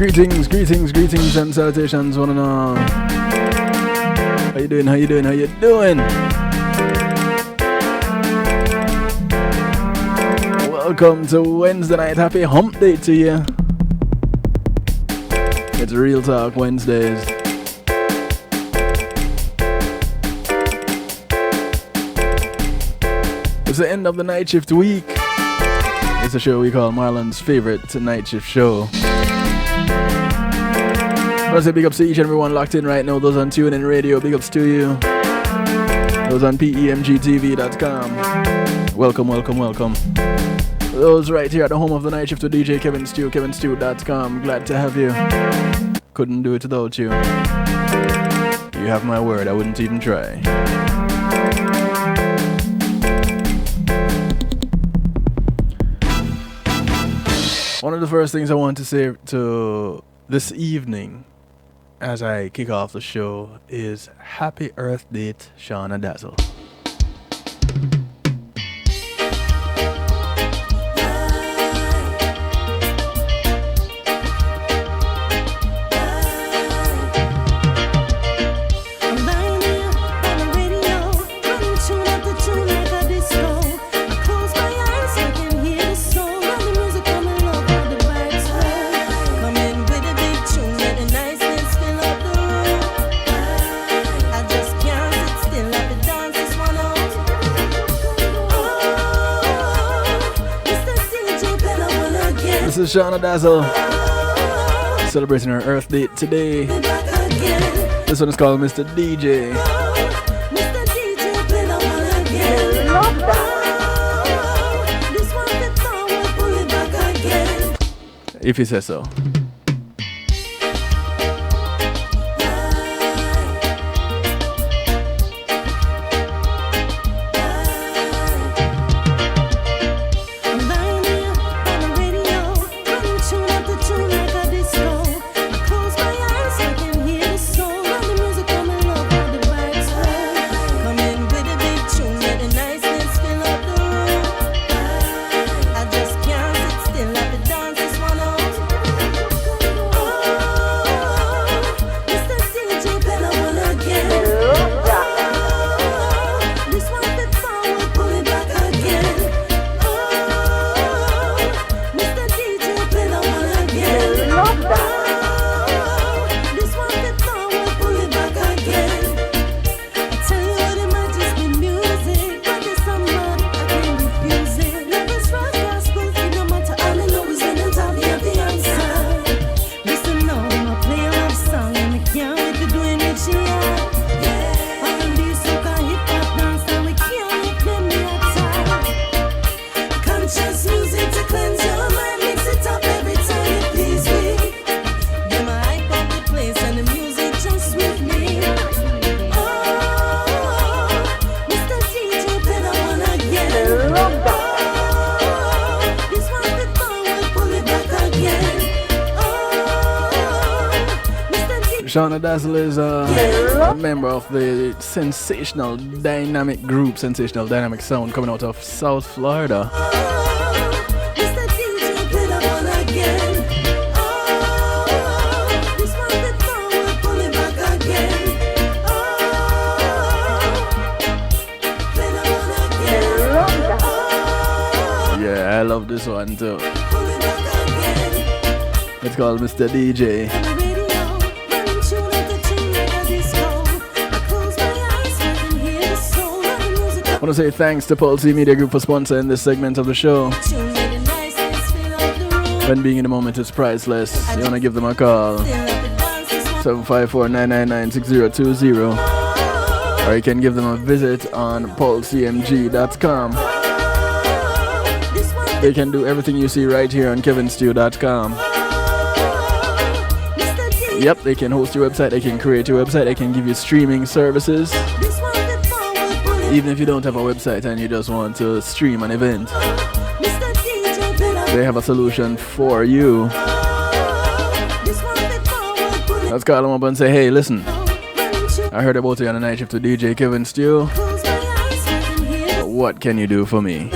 Greetings and salutations one and all. How you doing? Welcome to Wednesday night. Happy hump day to you. It's Real Talk Wednesdays. It's the end of the night shift week. It's a show we call Marlon's favorite night shift show. I want to say big ups to each and everyone locked in right now. Those on TuneIn Radio, big ups to you. Those on PEMGTV.com. Welcome. Those right here at the home of the night shift with DJ Kevin Stew, kevinstew.com. Glad to have you. Couldn't do it without you. You have my word, I wouldn't even try. One of the first things I want to say to this evening as I kick off the show is Happy Earth Day, Shauna Dazzle. This is Shauna Dazzle celebrating her Earth Day today. This one is called Mr. DJ. If you say so. Shauna Dazzle is a member of the sensational dynamic group, Sensational Dynamic Sound, coming out of South Florida. Yeah, I love this one too. It's called Mr. DJ. I want to say thanks to Pulse Media Group for sponsoring this segment of the show. When being in the moment is priceless, you want to give them a call. 754-999-6020. Or you can give them a visit on pulsecmg.com. They can do everything you see right here on kevinstew.com. Yep, they can host your website, they can create your website, they can give you streaming services. Even if you don't have a website and you just want to stream an event, they have a solution for you. Let's call them up and say, hey, listen, I heard about you on the night shift with DJ Kevin Stew. What can you do for me?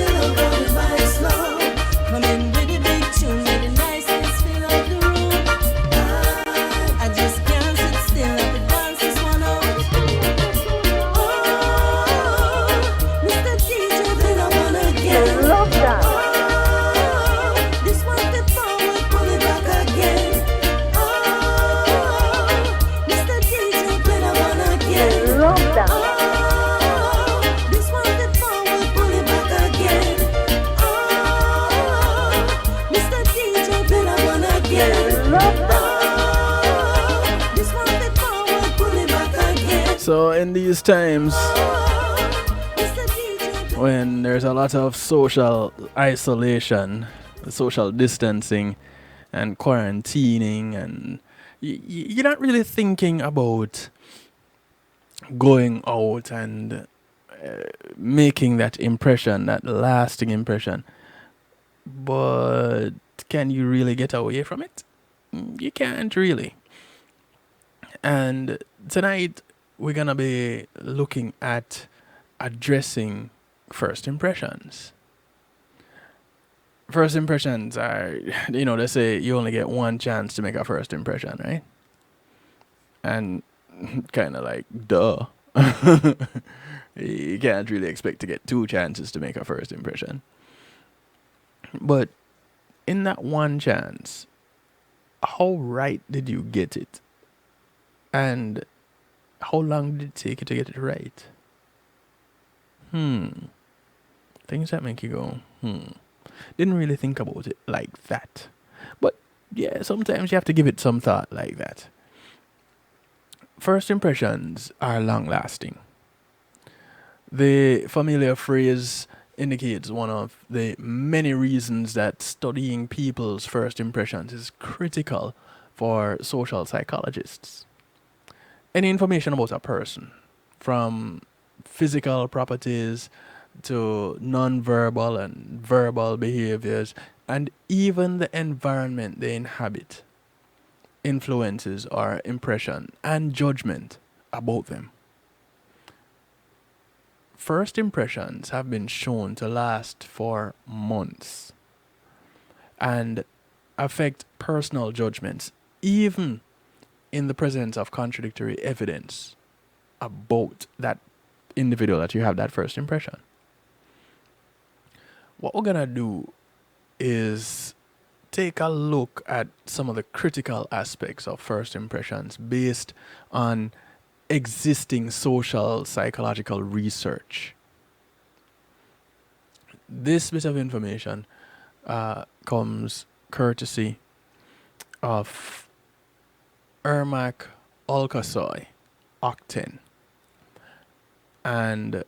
So in these times when there's a lot of social isolation, social distancing, and quarantining, and you're not really thinking about going out and making that impression, that lasting impression. But can you really get away from it? You can't really. And tonight we're gonna be looking at addressing first impressions. First impressions are, they say you only get one chance to make a first impression, right? And kind of like, duh. You can't really expect to get two chances to make a first impression. But in that one chance, how right did you get it? And how long did it take you to get it right? Things that make you go, Didn't really think about it like that. But yeah, sometimes you have to give it some thought like that. First impressions are long lasting. The familiar phrase indicates one of the many reasons that studying people's first impressions is critical for social psychologists. Any information about a person, from physical properties to non-verbal and verbal behaviors, and even the environment they inhabit, influences our impression and judgment about them. First impressions have been shown to last for months and affect personal judgments, even in the presence of contradictory evidence about that individual that you have that first impression. What we're gonna do is take a look at some of the critical aspects of first impressions based on existing social psychological research. This bit of information comes courtesy of Ermac Alcasoy Octen, and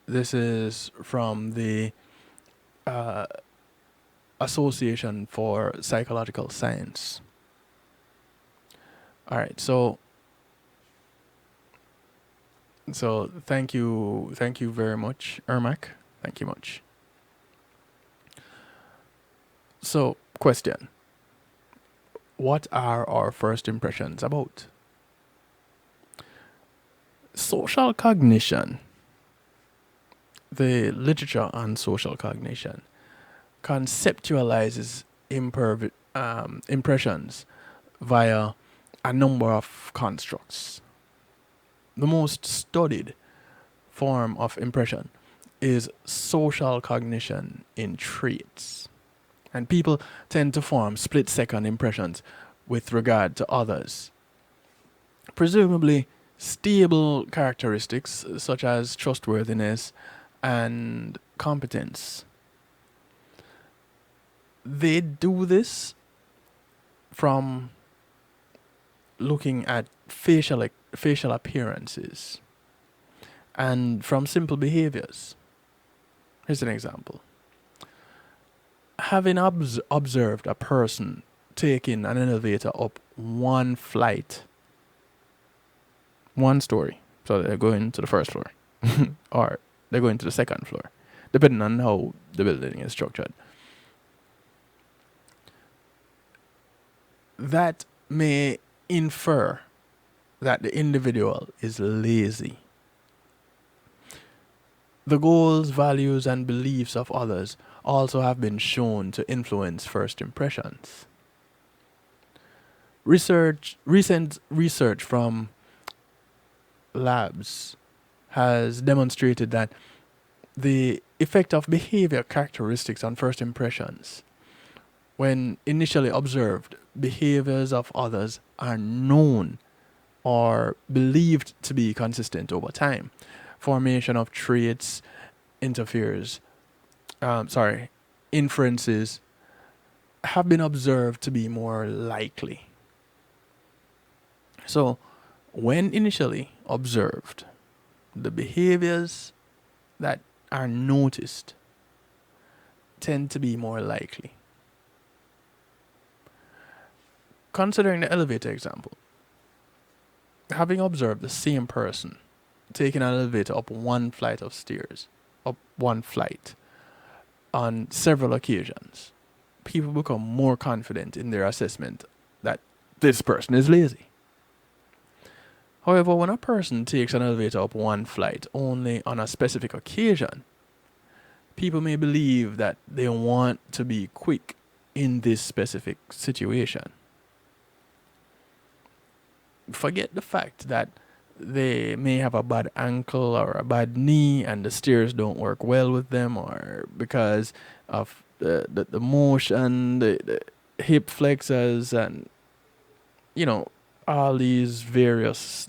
this is from the Association for Psychological Science. All right, so thank you very much, Ermac. Thank you much. So, question: what are our first impressions about? Social cognition. The literature on social cognition conceptualizes impressions via a number of constructs. The most studied form of impression is social cognition in traits. And people tend to form split-second impressions with regard to others. Presumably stable characteristics such as trustworthiness and competence. They do this from looking at facial appearances and from simple behaviors. Here's an example. Having observed a person taking an elevator up one flight, one story, so they're going to the first floor, or they're going to the second floor, depending on how the building is structured. That may infer that the individual is lazy. The goals, values, and beliefs of others also have been shown to influence first impressions. Recent research from labs has demonstrated that the effect of behavior characteristics on first impressions, when initially observed, behaviors of others are known or believed to be consistent over time. Formation of traits inferences have been observed to be more likely. So, when initially observed, the behaviors that are noticed tend to be more likely. Considering the elevator example, having observed the same person taking an elevator up one flight of stairs, up one flight, on several occasions, people become more confident in their assessment that this person is lazy. However, when a person takes an elevator up one flight only on a specific occasion, people may believe that they want to be quick in this specific situation. Forget the fact that they may have a bad ankle or a bad knee and the stairs don't work well with them, or because of the motion, the hip flexors, and all these variables.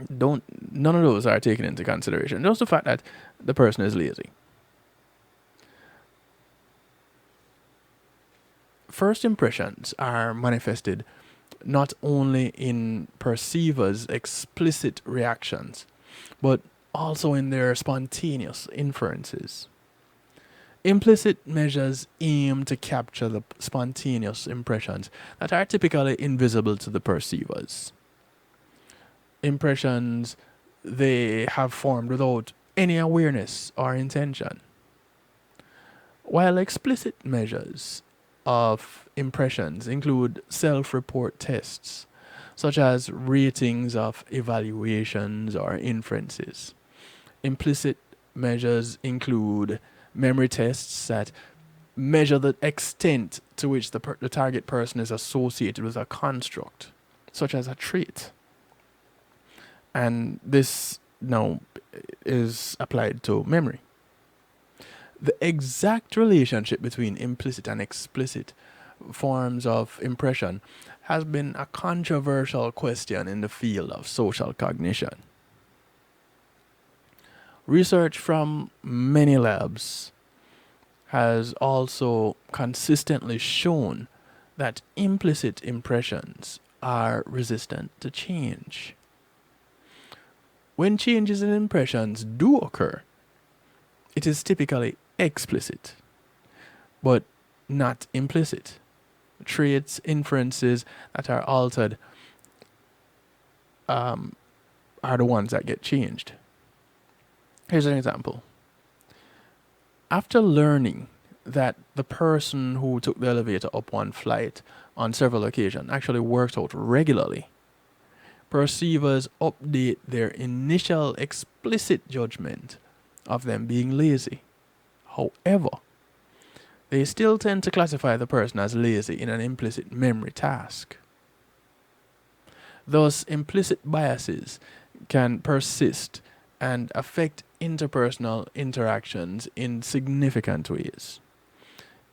None of those are taken into consideration. Just the fact that the person is lazy. First impressions are manifested not only in perceivers' explicit reactions, but also in their spontaneous inferences. Implicit measures aim to capture the spontaneous impressions that are typically invisible to the perceivers. Impressions they have formed without any awareness or intention. While explicit measures of impressions include self-report tests, such as ratings of evaluations or inferences. Implicit measures include memory tests that measure the extent to which the target person is associated with a construct, such as a trait. And this now is applied to memory. The exact relationship between implicit and explicit forms of impression has been a controversial question in the field of social cognition. Research from many labs has also consistently shown that implicit impressions are resistant to change. When changes in impressions do occur, it is typically explicit, but not implicit. Traits, inferences that are altered are the ones that get changed. Here's an example. After learning that the person who took the elevator up one flight on several occasions actually worked out regularly, perceivers update their initial explicit judgment of them being lazy. However, they still tend to classify the person as lazy in an implicit memory task. Thus, implicit biases can persist and affect interpersonal interactions in significant ways,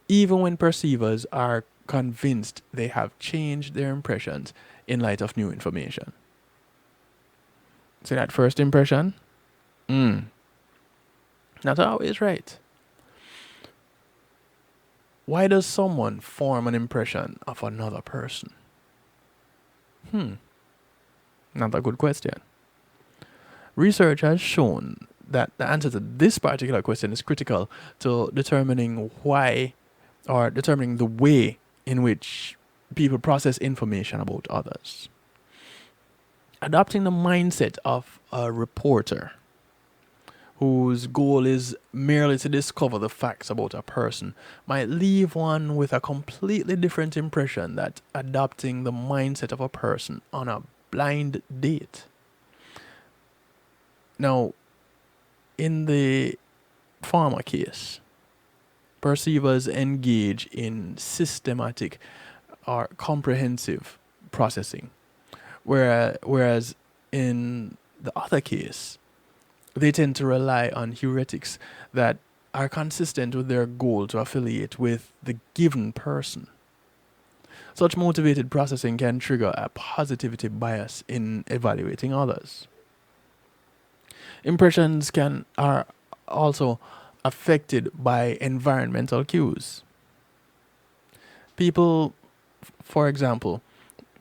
even when perceivers are convinced they have changed their impressions in light of new information. See that first impression? Not always right. Why does someone form an impression of another person? Not a good question. Research has shown that the answer to this particular question is critical to determining why, or determining the way in which people process information about others. Adopting the mindset of a reporter whose goal is merely to discover the facts about a person might leave one with a completely different impression than adopting the mindset of a person on a blind date. Now, in the former case, perceivers engage in systematic or comprehensive processing, whereas in the other case, they tend to rely on heuristics that are consistent with their goal to affiliate with the given person. Such motivated processing can trigger a positivity bias in evaluating others. Impressions are also affected by environmental cues. People, for example,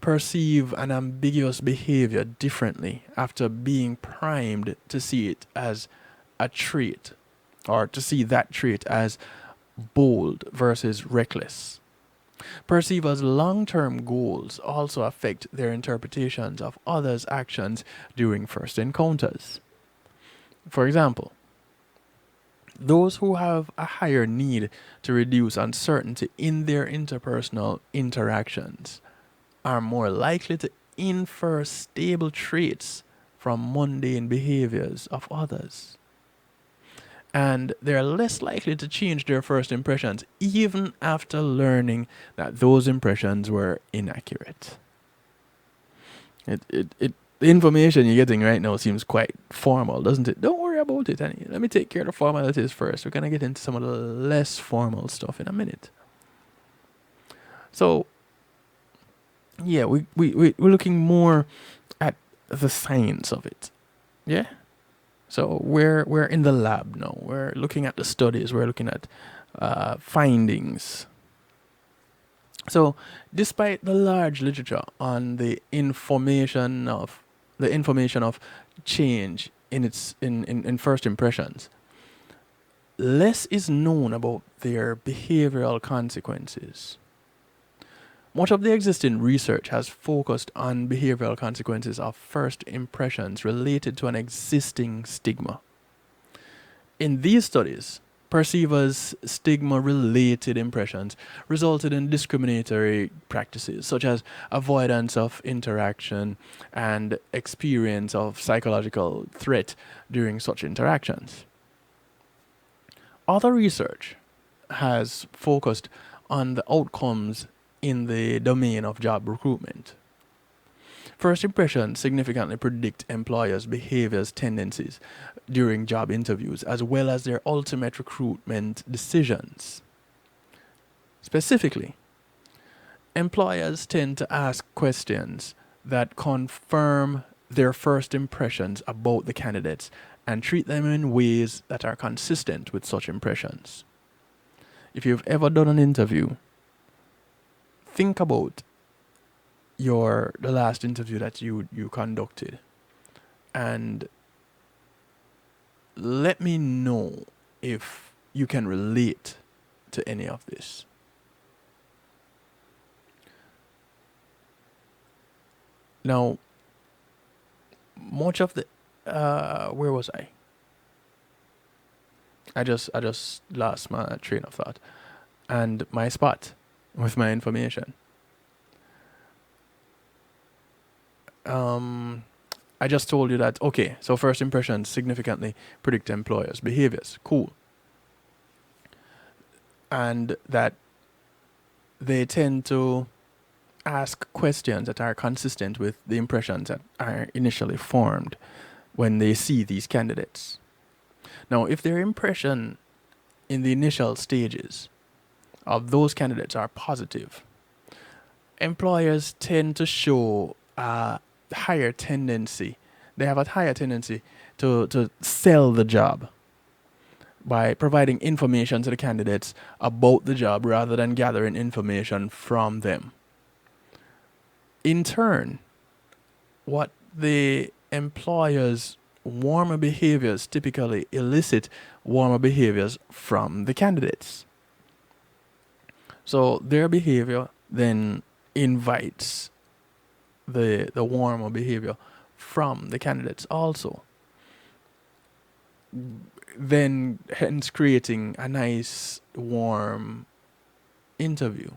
perceive an ambiguous behavior differently after being primed to see it as a trait, or to see that trait as bold versus reckless. Perceivers' long-term goals also affect their interpretations of others' actions during first encounters. For example, those who have a higher need to reduce uncertainty in their interpersonal interactions are more likely to infer stable traits from mundane behaviors of others. And they're less likely to change their first impressions even after learning that those impressions were inaccurate. The information you're getting right now seems quite formal, doesn't it? Don't worry about it, Annie. Let me take care of the formalities first. We're going to get into some of the less formal stuff in a minute. So, yeah, we're looking more at the science of it. Yeah? So we're in the lab now. We're looking at the studies. We're looking at findings. So, despite the large literature on the information of change in first impressions, less is known about their behavioral consequences. Much of the existing research has focused on behavioral consequences of first impressions related to an existing stigma. In these studies, perceivers' stigma-related impressions resulted in discriminatory practices such as avoidance of interaction and experience of psychological threat during such interactions. Other research has focused on the outcomes in the domain of job recruitment. First impressions significantly predict employers' behaviors, tendencies during job interviews, as well as their ultimate recruitment decisions. Specifically, employers tend to ask questions that confirm their first impressions about the candidates and treat them in ways that are consistent with such impressions. If you've ever done an interview, think about the last interview that you conducted and let me know if you can relate to any of this. Now, much of the where was I? I just lost my train of thought and my spot with my information. I just told you that, okay, so first impressions significantly predict employers' behaviors. Cool. And that they tend to ask questions that are consistent with the impressions that are initially formed when they see these candidates. Now, if their impression in the initial stages of those candidates are positive, employers tend to show a higher tendency. They have a higher tendency to sell the job by providing information to the candidates about the job rather than gathering information from them. In turn, what the employer's warmer behaviors typically elicit warmer behaviors from the candidates. So their behavior then invites the warmer behavior from the candidates also. Then hence creating a nice warm interview.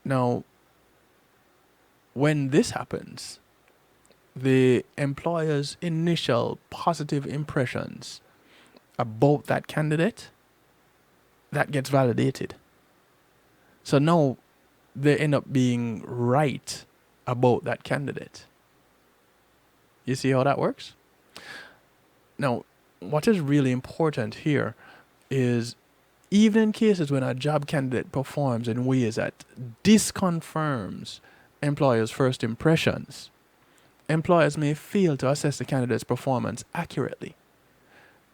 Now, when this happens, the employer's initial positive impressions about that candidate, that gets validated. So now they end up being right about that candidate. You see how that works? Now, what is really important here is even in cases when a job candidate performs in ways that disconfirms employers' first impressions, employers may fail to assess the candidate's performance accurately,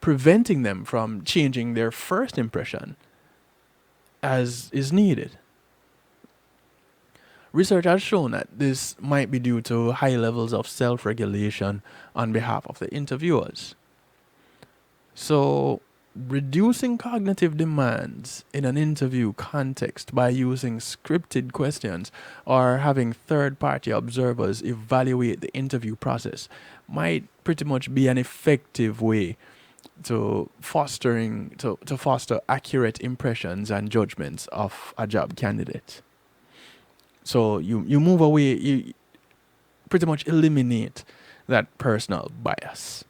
preventing them from changing their first impression as is needed. Research has shown that this might be due to high levels of self regulation on behalf of the interviewers. So, reducing cognitive demands in an interview context by using scripted questions or having third party observers evaluate the interview process might pretty much be an effective way to foster accurate impressions and judgments of a job candidate. So you move away, you pretty much eliminate that personal bias.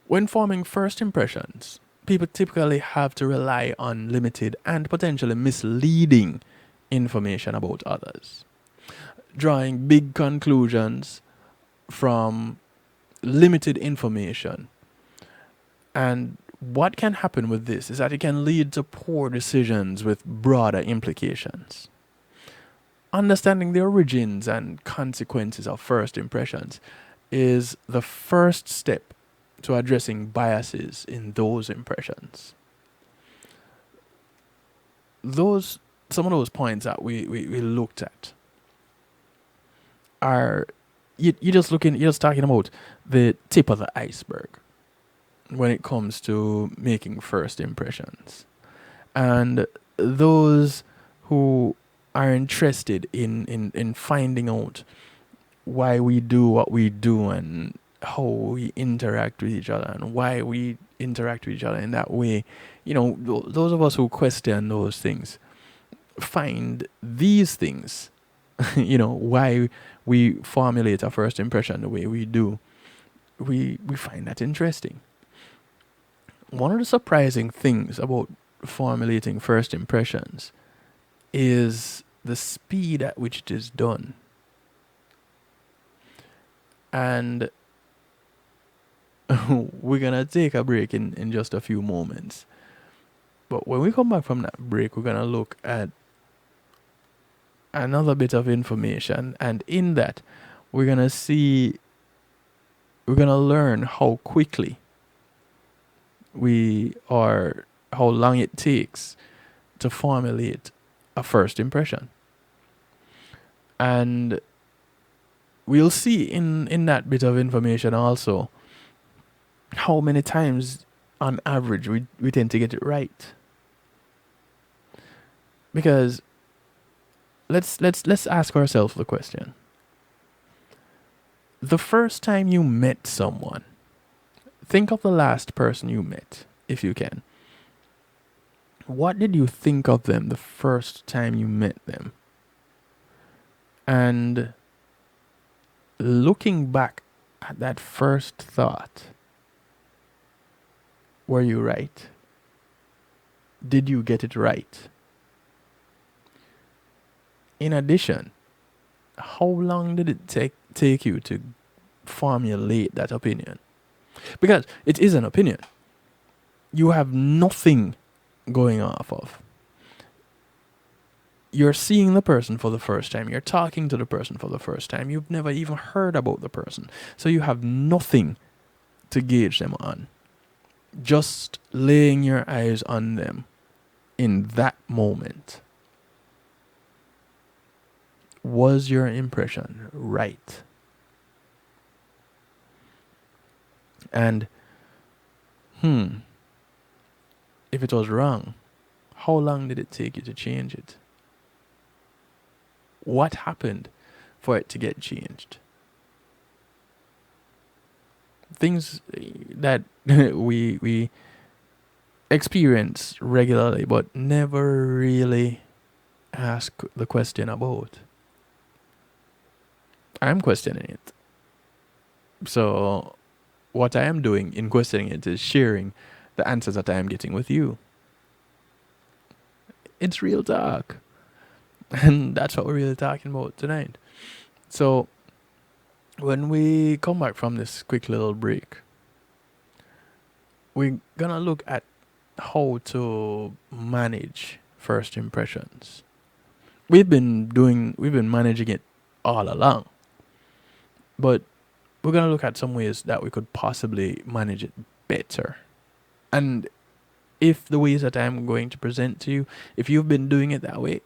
When forming first impressions, people typically have to rely on limited and potentially misleading information about others, drawing big conclusions from limited information. And what can happen with this is that it can lead to poor decisions with broader implications. Understanding the origins and consequences of first impressions is the first step to addressing biases in those impressions. Some of those points that we looked at are you're just talking about the tip of the iceberg when it comes to making first impressions. And those who are interested in finding out why we do what we do and how we interact with each other and why we interact with each other in that way, those of us who question those things find these things, why we formulate a first impression the way we do, we find that interesting. One of the surprising things about formulating first impressions is the speed at which it is done. And we're going to take a break in just a few moments. But when we come back from that break, we're going to look at another bit of information. And in that, we're going to learn how quickly how long it takes to formulate a first impression. And we'll see in that bit of information also how many times on average we tend to get it right. Because let's ask ourselves the question. The first time you met someone, think of the last person you met, if you can. What did you think of them the first time you met them? And looking back at that first thought, were you right? Did you get it right? In addition, how long did it take you to formulate that opinion? Because it is an opinion. You have nothing going off of. You're seeing the person for the first time. You're talking to the person for the first time. You've never even heard about the person. So you have nothing to gauge them on. Just laying your eyes on them in that moment. Was your impression right? And if it was wrong, how long did it take you to change it? What happened for it to get changed? Things that we experience regularly but never really ask the question about. I'm questioning it. So what I am doing in questioning it is sharing the answers that I am getting with you. It's real talk. And that's what we're really talking about tonight. So when we come back from this quick little break, we're gonna look at how to manage first impressions. We've been managing it all along. But we're gonna look at some ways that we could possibly manage it better. And if the ways that I'm going to present to you, if you've been doing it that way,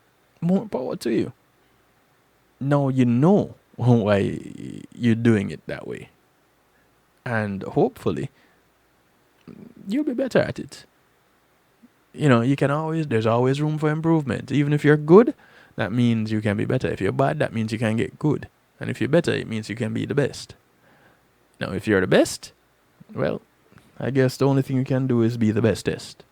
more power to you. Now you know why you're doing it that way. And hopefully, you'll be better at it. There's always room for improvement. Even if you're good, that means you can be better. If you're bad, that means you can get good. And if you're better, it means you can be the best. Now, if you're the best, well, I guess the only thing you can do is be the bestest.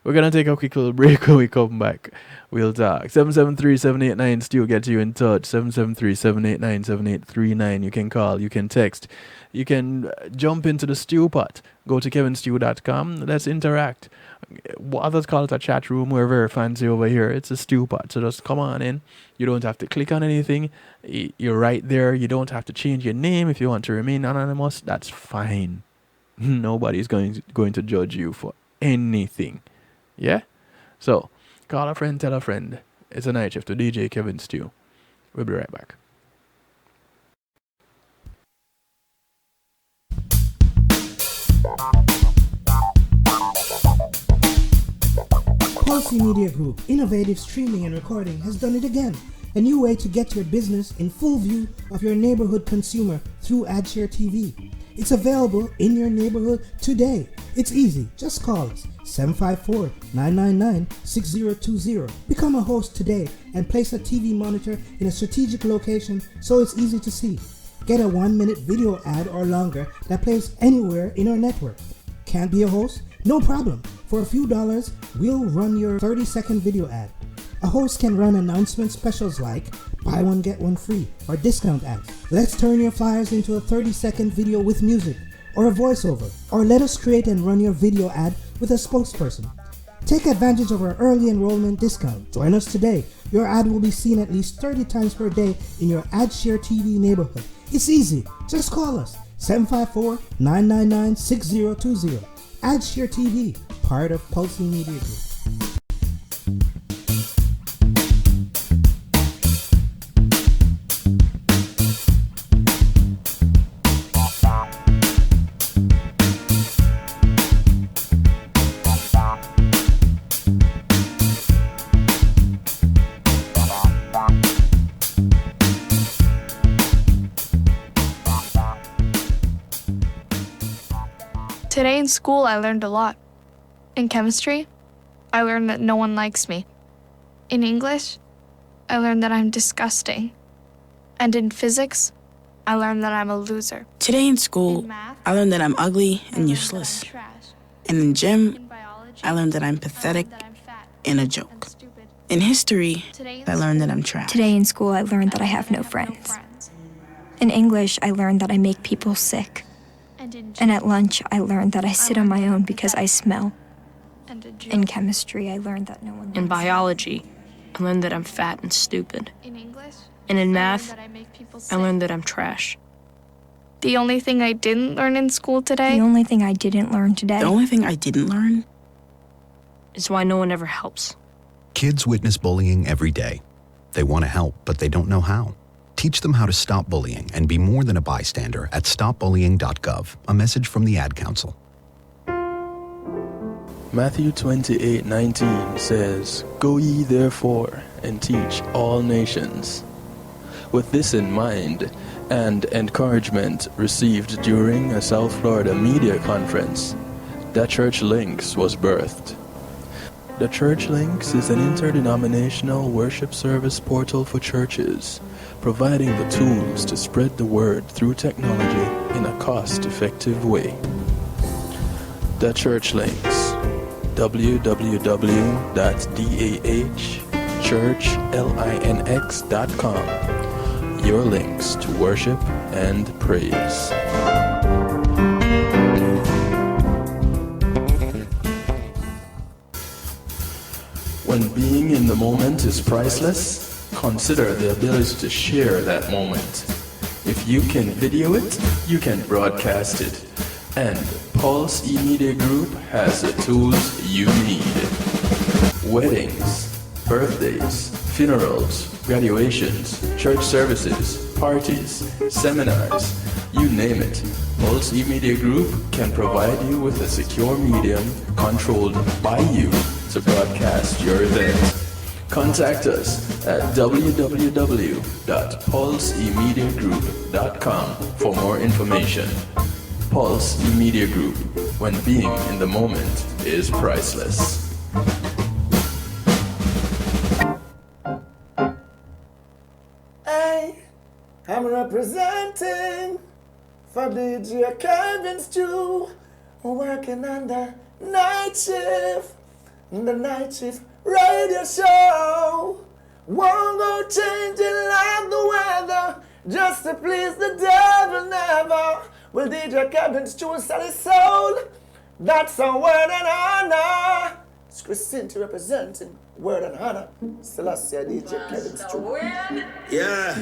We're going to take a quick little break. When we come back, we'll talk. 773-789-STEW gets you in touch. 773-789-7839. You can call. You can text. You can jump into the stew pot. Go to kevinstew.com. Let's interact. Others call it a chat room. We're very fancy over here. It's a stew pot. So just come on in. You don't have to click on anything. You're right there. You don't have to change your name if you want to remain anonymous. That's fine. Nobody's going to judge you for anything. Yeah? So, call a friend, tell a friend. It's a night shift to DJ Kevin Stew. We'll be right back. Pulse Media Group, innovative streaming and recording, has done it again. A new way to get your business in full view of your neighborhood consumer through AdShare TV. It's available in your neighborhood today. It's easy. Just call us 754-999-6020. Become a host today and place a TV monitor in a strategic location so it's easy to see. Get a 1-minute video ad or longer that plays anywhere in our network. Can't be a host? No problem. For a few dollars, we'll run your 30-second video ad. A host can run announcement specials like buy one get one free or discount ads. Let's turn your flyers into a 30-second video with music or a voiceover, or let us create and run your video ad with a spokesperson. Take advantage of our early enrollment discount. Join us today. Your ad will be seen at least 30 times per day in your AdShare TV neighborhood. It's easy. Just call us 754-999-6020. AdShare TV, part of Pulse Media Group. Today in school, I learned a lot. In chemistry, I learned that no one likes me. In English, I learned that I'm disgusting. And in physics, I learned that I'm a loser. Today in school, I learned that I'm ugly and useless. And in gym, I learned that I'm pathetic and a joke. In history, I learned that I'm trash. Today in school, I learned that I have no friends. In English, I learned that I make people sick. And at lunch, I learned that I sit on my own because I smell. In chemistry, I learned that no one likes me. In biology, I learned that I'm fat and stupid. And in math, I learned that I'm trash. The only thing I didn't learn in school today? The only thing I didn't learn today? The only thing I didn't learn is why no one ever helps. Kids witness bullying every day. They want to help, but they don't know how. Teach them how to stop bullying and be more than a bystander at stopbullying.gov. A message from the Ad Council. Matthew 28:19 says, "Go ye therefore and teach all nations." With this in mind and encouragement received during a South Florida media conference, The Church Links was birthed. The Church Links is an interdenominational worship service portal for churches, providing the tools to spread the word through technology in a cost-effective way. The Church Links, www.dahchurchlinx.com, your links to worship and praise. When being in the moment is priceless, consider the ability to share that moment. If you can video it, you can broadcast it. And Pulse E-Media Group has the tools you need. Weddings, birthdays, funerals, graduations, church services, parties, seminars, you name it. Pulse E-Media Group can provide you with a secure medium controlled by you to broadcast your event. Contact us at www.pulsemediagroup.com for more information. Pulse Media Group, when being in the moment is priceless. Hey, I'm representing for DJ Kevin Stew, working on the night shift radio show. Won't go changing like the weather, just to please the devil never. Will DJ Kevin Stew sell his soul? That's a word and honor. It's Christine representing word and honor. Selassie DJ Kevin Stew. Yeah.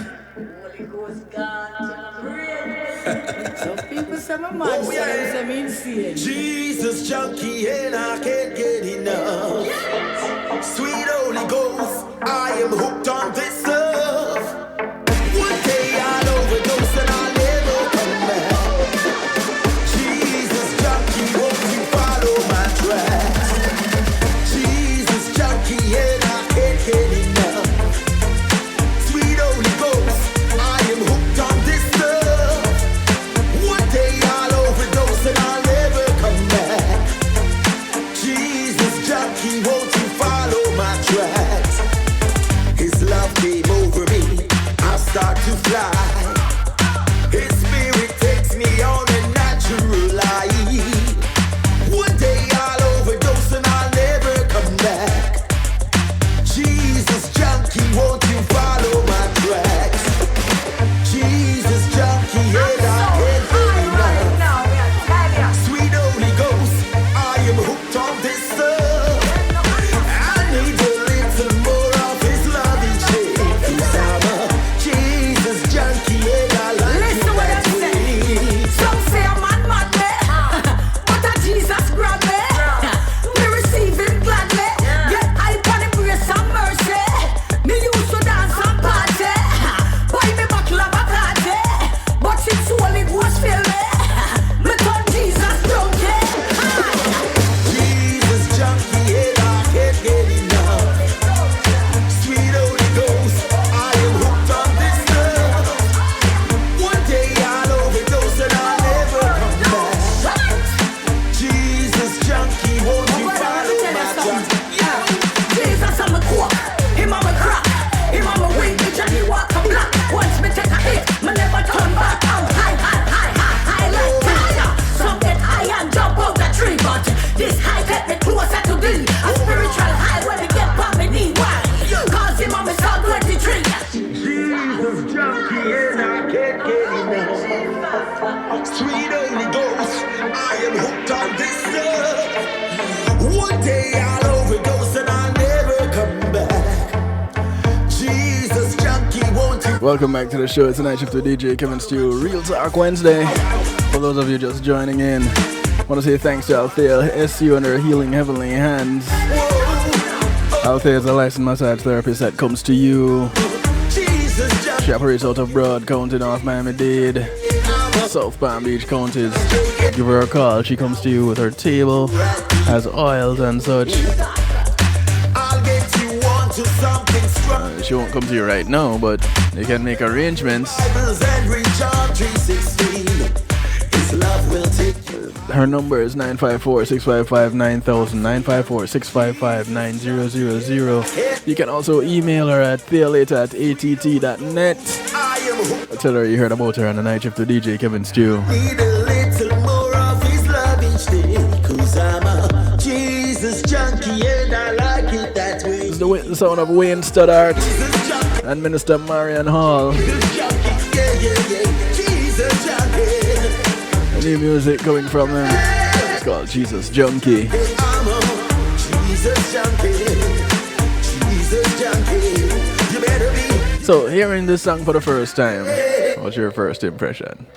Some people say my mind, some say me insane. Jesus junkie and I can't get enough. Sweet Holy Ghost, I am hooked on this love. One day I'll overdose and I'll never come back. Jesus junkie, won't you follow my tracks? Jesus junkie and I can't get enough. Sweet Holy Ghost, I am hooked on this love. One day I'll overdose and I'll never come back. Jesus junkie, won't you follow my tracks? His love came over me, I start to fly. His spirit takes me on a natural life. One day I'll overdose and I'll never come back. Jesus junkie, won't you follow my tracks? Jesus junkie, and I can't get enough. Sweet Holy Ghost, I am hooked on this love. I need a little more of his love each day. 'Cause I'm a Jesus junkie and I like it that way. Some say I'm mad me, but a Jesus grab me. Me receive him gladly. Get hype on the grace and mercy. Me used to dance and party. Buy me buckle of a party, but it's Holy Ghost fill me. Me turn Jesus junkie. Jesus junkie and I can't get enough. Sweet Holy Ghost, I am hooked on this love. One day I'll overdose and I'll never come back. Jesus junkie, won't you follow my tracks? Jesus on my coke, him on my crack, him on my wing, bitch and he walk a block. Once me take a hit, me never turn back. I'm high like fire. Some get high and jump out the tree, but this high get me closer to thee. A spiritual high when me get on me knee. Why? Cause him on me Psalm 23. Jesus junkie and I can't get enough. Sweet Holy Ghost, I am hooked on this love. One day I'll overdose and I'll never come back. Jesus junkie, won't you? Welcome back to the show. It's the night shift with DJ Kevin Stew. Real Talk Wednesday. For those of you just joining in, I want to say thanks to Althea SU and her Healing Heavenly Hands. Althea is a licensed massage therapist that comes to you. Jesus junkie. She operates out of Broad County, North Miami-Dade, South Palm Beach counties. Give her a call. She comes to you with her table, has oils and such. I'll get you onto something strong. She won't come to you right now, but you can make arrangements. Bibles and read John 3:16. His love will take you. Her number is 954-655-9000, 954-655-9000. You can also email her at thealater@att.net. Tell her you heard about her on the night shift to DJ Kevin Stew. Need a little more of his love each day. 'Cause I'm a Jesus junkie and I like it that way. It's the sound of Wayne Stoddart and Minister Marion Hall. Jesus junkie. New music coming from them. It's called Jesus Junkie. I'm a Jesus junkie. Jesus junkie. You better be. So, hearing this song for the first time, what's your first impression?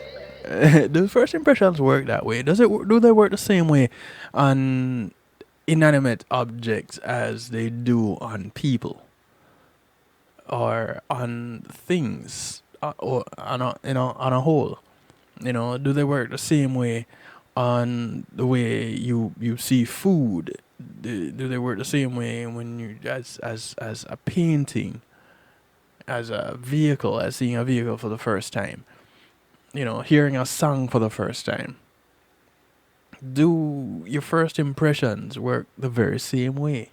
Do first impressions work that way? Do they work the same way on inanimate objects as they do on people, or on things, or on a whole? You know, do they work the same way on the way you see food? do they work the same way when you as a painting, as a vehicle, as seeing a vehicle for the first time, hearing a song for the first time? Do your first impressions work the very same way?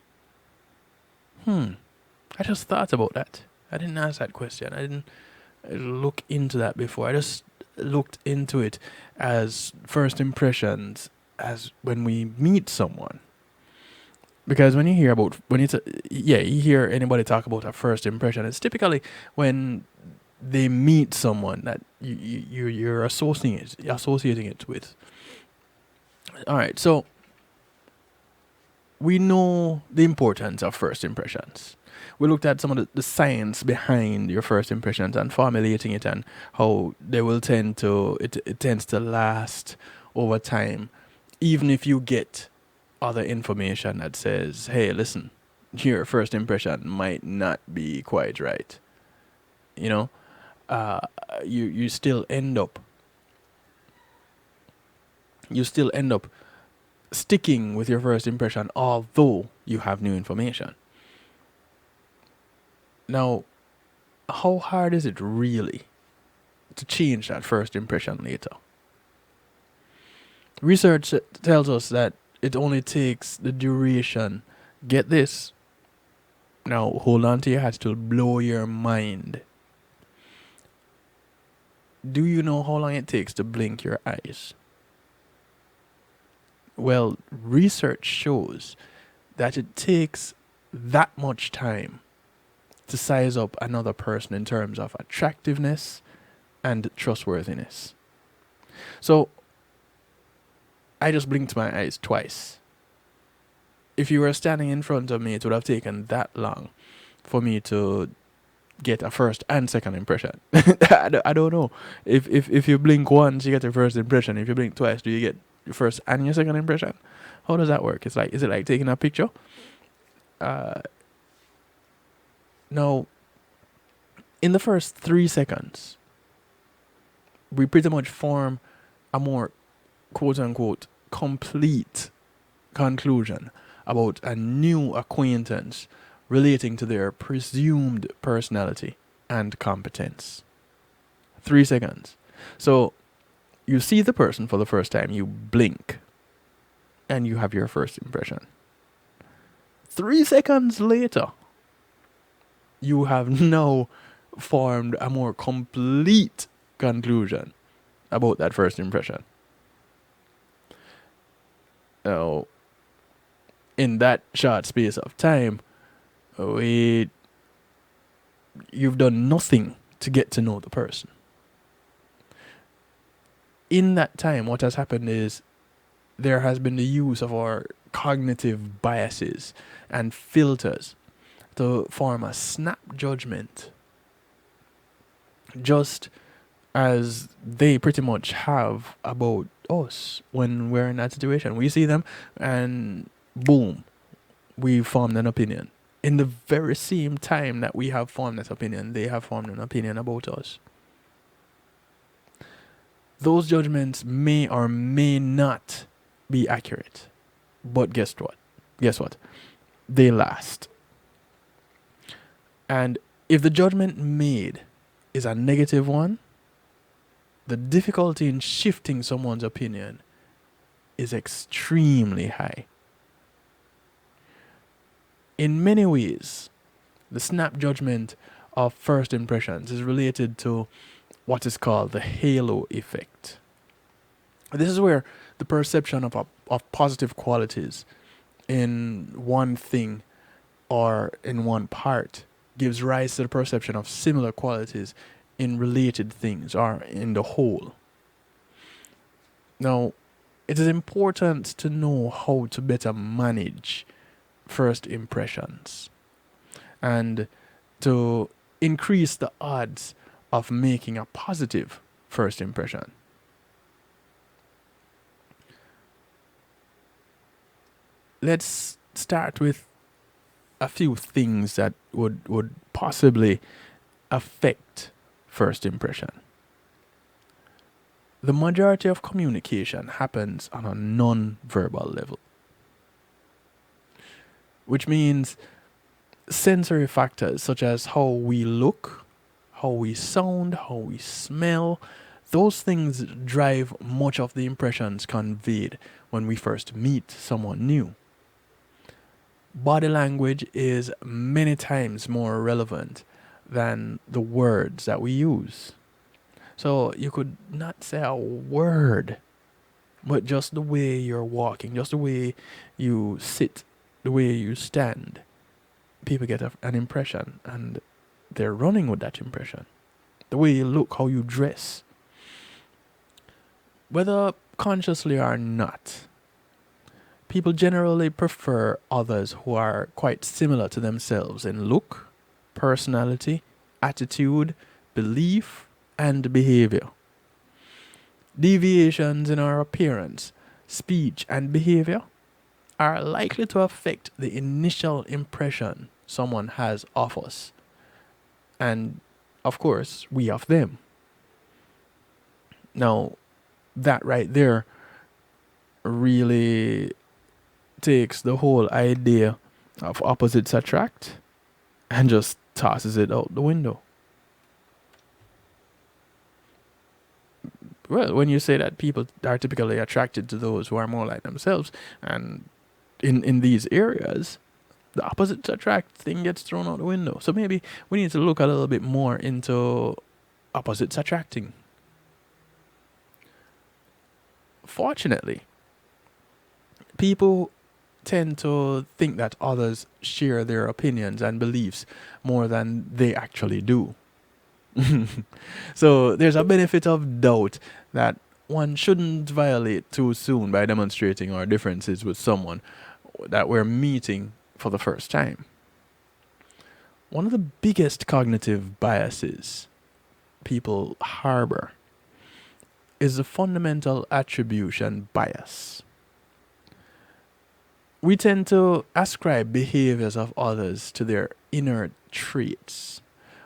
I just thought about that. I didn't ask that question. I didn't look into that before. I just looked into it as first impressions, as when we meet someone. Because when you hear you hear anybody talk about a first impression, it's typically when they meet someone that you're associating it with. All right, so we know the importance of first impressions. We looked at some of the science behind your first impressions and formulating it, and how they will tend to it tends to last over time, even if you get other information that says, hey, listen, your first impression might not be quite right. You still end up sticking with your first impression, although you have new information. Now, how hard is it really to change that first impression later? Research tells us that it only takes the duration. Get this. Now, hold on to your hats to blow your mind. Do you know how long it takes to blink your eyes? Well, research shows that it takes that much time to size up another person in terms of attractiveness and trustworthiness. So, I just blinked my eyes twice. If you were standing in front of me, it would have taken that long for me to get a first and second impression. I don't know. If you blink once, you get your first impression. If you blink twice, do you get your first and your second impression? How does that work? Is it like taking a picture? Now, in the first 3 seconds, we pretty much form a more quote-unquote complete conclusion about a new acquaintance relating to their presumed personality and competence. 3 seconds. So, you see the person for the first time, you blink, and you have your first impression. 3 seconds later, you have now formed a more complete conclusion about that first impression. Now, in that short space of time, you've done nothing to get to know the person. In that time, what has happened is there has been the use of our cognitive biases and filters to form a snap judgment, just as they pretty much have about us when we're in that situation. We see them and boom, we formed an opinion. In the very same time that we have formed that opinion, they have formed an opinion about us. Those judgments may or may not be accurate, but guess what? They last. And if the judgment made is a negative one, the difficulty in shifting someone's opinion is extremely high. In many ways, the snap judgment of first impressions is related to what is called the halo effect. This is where the perception of positive qualities in one thing or in one part gives rise to the perception of similar qualities in related things or in the whole. Now, it is important to know how to better manage first impressions and to increase the odds of making a positive first impression. Let's start with a few things that would possibly affect first impression. The majority of communication happens on a non-verbal level. which means sensory factors such as how we look, how we sound, how we smell, those things drive much of the impressions conveyed when we first meet someone new. Body language is many times more relevant than the words that we use. So you could not say a word, but just the way you're walking, just the way you sit, the way you stand, people get an impression and they're running with that impression. The way you look, how you dress. Whether consciously or not, people generally prefer others who are quite similar to themselves in look, personality, attitude, belief, and behavior. Deviations in our appearance, speech, and behavior are likely to affect the initial impression someone has of us, and of course, we of them. Now, that right there really takes the whole idea of opposites attract and just tosses it out the window. Well, when you say that people are typically attracted to those who are more like themselves, and in these areas, the opposites attract thing gets thrown out the window. So maybe we need to look a little bit more into opposites attracting. Fortunately, people tend to think that others share their opinions and beliefs more than they actually do. So there's a benefit of doubt that one shouldn't violate too soon by demonstrating our differences with someone that we're meeting for the first time. One of the biggest cognitive biases people harbor is the fundamental attribution bias. We tend to ascribe behaviors of others to their inner traits,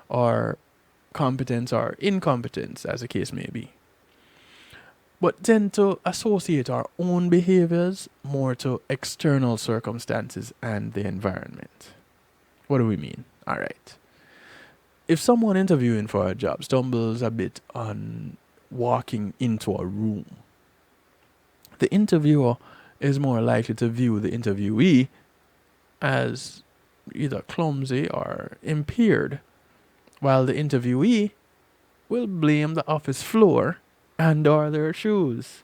or competence or incompetence, as the case may be, but tend to associate our own behaviors more to external circumstances and the environment. What do we mean? All right. If someone interviewing for a job stumbles a bit on walking into a room, the interviewer is more likely to view the interviewee as either clumsy or impaired, while the interviewee will blame the office floor and or their shoes.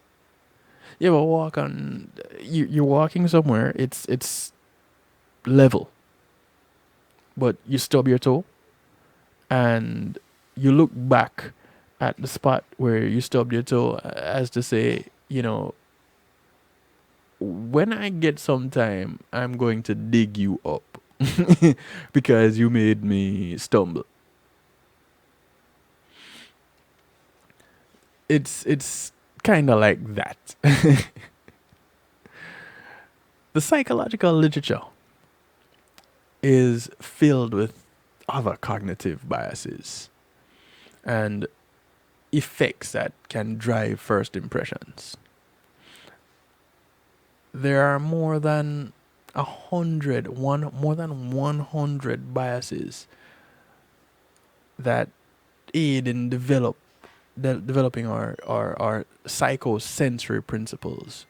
You ever walk on, you're walking somewhere, it's level, but you stub your toe and you look back at the spot where you stubbed your toe as to say, you know, when I get some time, I'm going to dig you up because you made me stumble. It's kind of like that. The psychological literature is filled with other cognitive biases and effects that can drive first impressions. There are more than 100 biases that aid in developing our psychosensory principles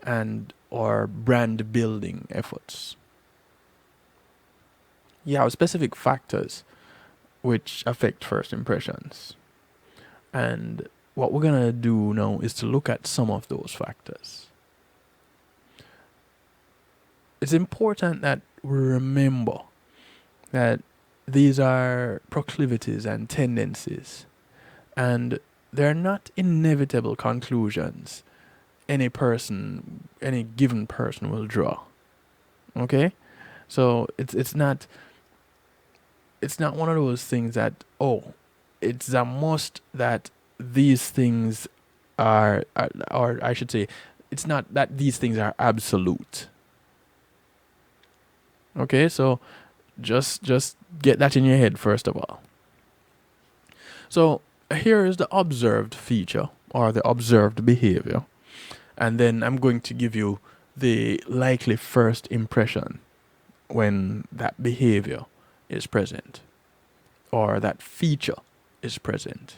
and our brand building efforts. You have specific factors which affect first impressions. And what we're going to do now is to look at some of those factors. It's important that we remember that these are proclivities and tendencies, and they're not inevitable conclusions any given person will draw. Okay? So it's not one of those things that, it's a must that these things are, or I should say, it's not that these things are absolute. Okay, so just get that in your head first of all. So here is the observed feature or the observed behavior, and then I'm going to give you the likely first impression when that behavior is present or that feature is present.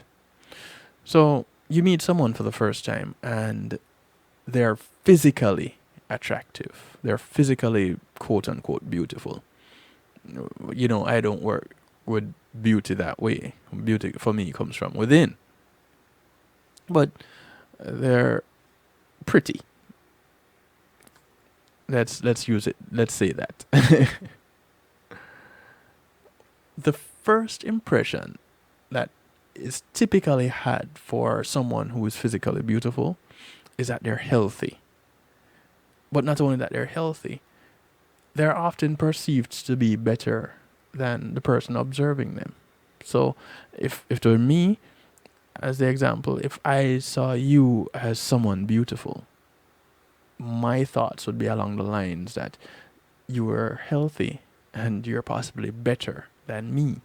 So you meet someone for the first time and they're physically attractive. They're physically quote unquote beautiful. You know, I don't work with beauty that way. Beauty for me comes from within. But they're pretty. Let's use it. Let's say that. The first impression that is typically had for someone who is physically beautiful is that they're healthy. But not only that they're healthy, they're often perceived to be better than the person observing them. So if to me, as the example, if I saw you as someone beautiful, my thoughts would be along the lines that you are healthy and you're possibly better than me.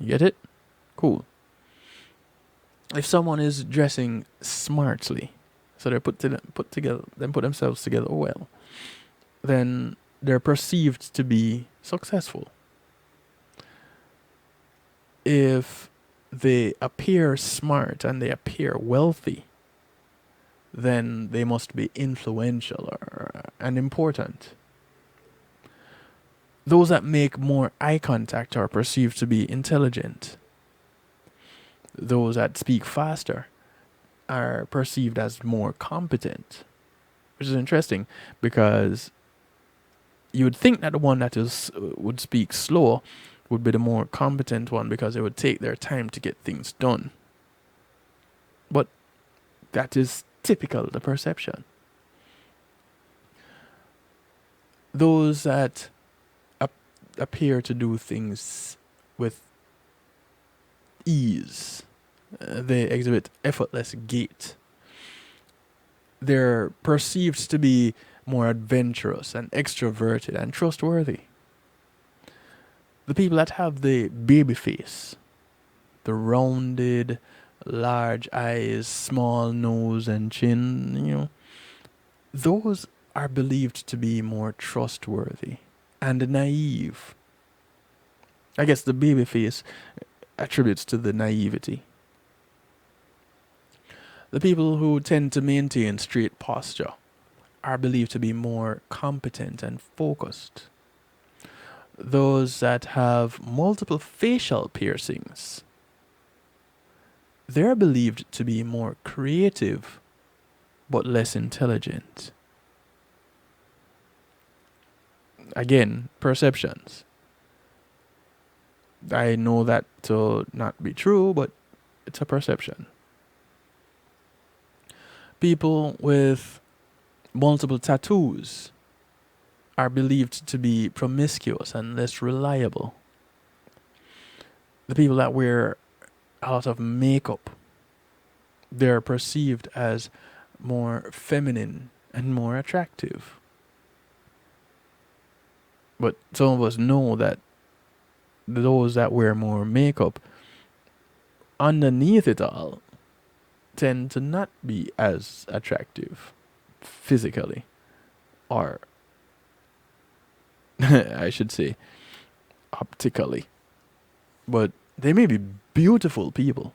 You get it? Cool. If someone is dressing smartly, so they put themselves together well, then they're perceived to be successful. If they appear smart and they appear wealthy, then they must be influential and important. Those that make more eye contact are perceived to be intelligent. Those that speak faster are perceived as more competent, which is interesting because you would think that the one that would speak slow would be the more competent one because they would take their time to get things done. But that is typical the perception. Those that appear to do things with ease, they exhibit effortless gait. They're perceived to be more adventurous and extroverted and trustworthy. The people that have the baby face, the rounded, large eyes, small nose and chin, those are believed to be more trustworthy and naive. I guess the baby face attributes to the naivety. The people who tend to maintain straight posture are believed to be more competent and focused. Those that have multiple facial piercings, they're believed to be more creative but less intelligent. Again, perceptions. I know that to not be true, but it's a perception. People with multiple tattoos are believed to be promiscuous and less reliable. The people that wear a lot of makeup, they're perceived as more feminine and more attractive. But some of us know that those that wear more makeup, underneath it all, tend to not be as attractive physically, or I should say optically. But they may be beautiful people.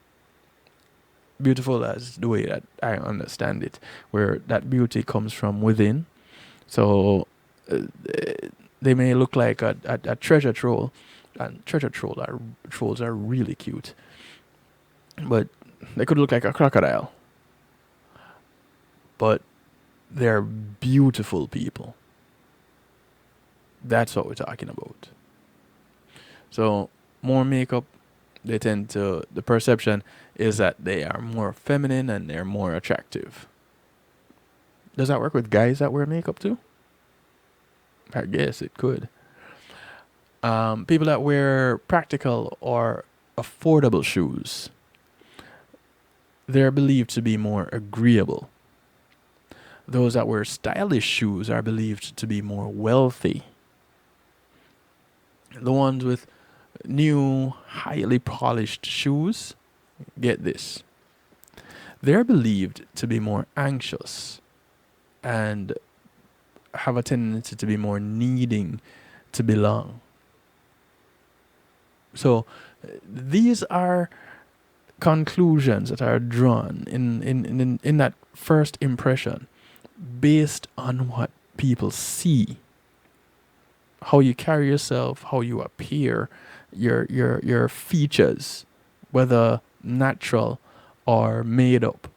Beautiful as the way that I understand it, where that beauty comes from within. So they may look like a treasure troll, and trolls are really cute. But they could look like a crocodile. But they're beautiful people. That's what we're talking about. So more makeup, the perception is that they are more feminine and they're more attractive. Does that work with guys that wear makeup too? I guess it could. People that wear practical or affordable shoes, they're believed to be more agreeable. Those that wear stylish shoes are believed to be more wealthy. The ones with new, highly polished shoes, get this, they're believed to be more anxious and have a tendency to be more needing to belong. So these are conclusions that are drawn in that first impression based on what people see, how you carry yourself, how you appear, your features, whether natural or made up.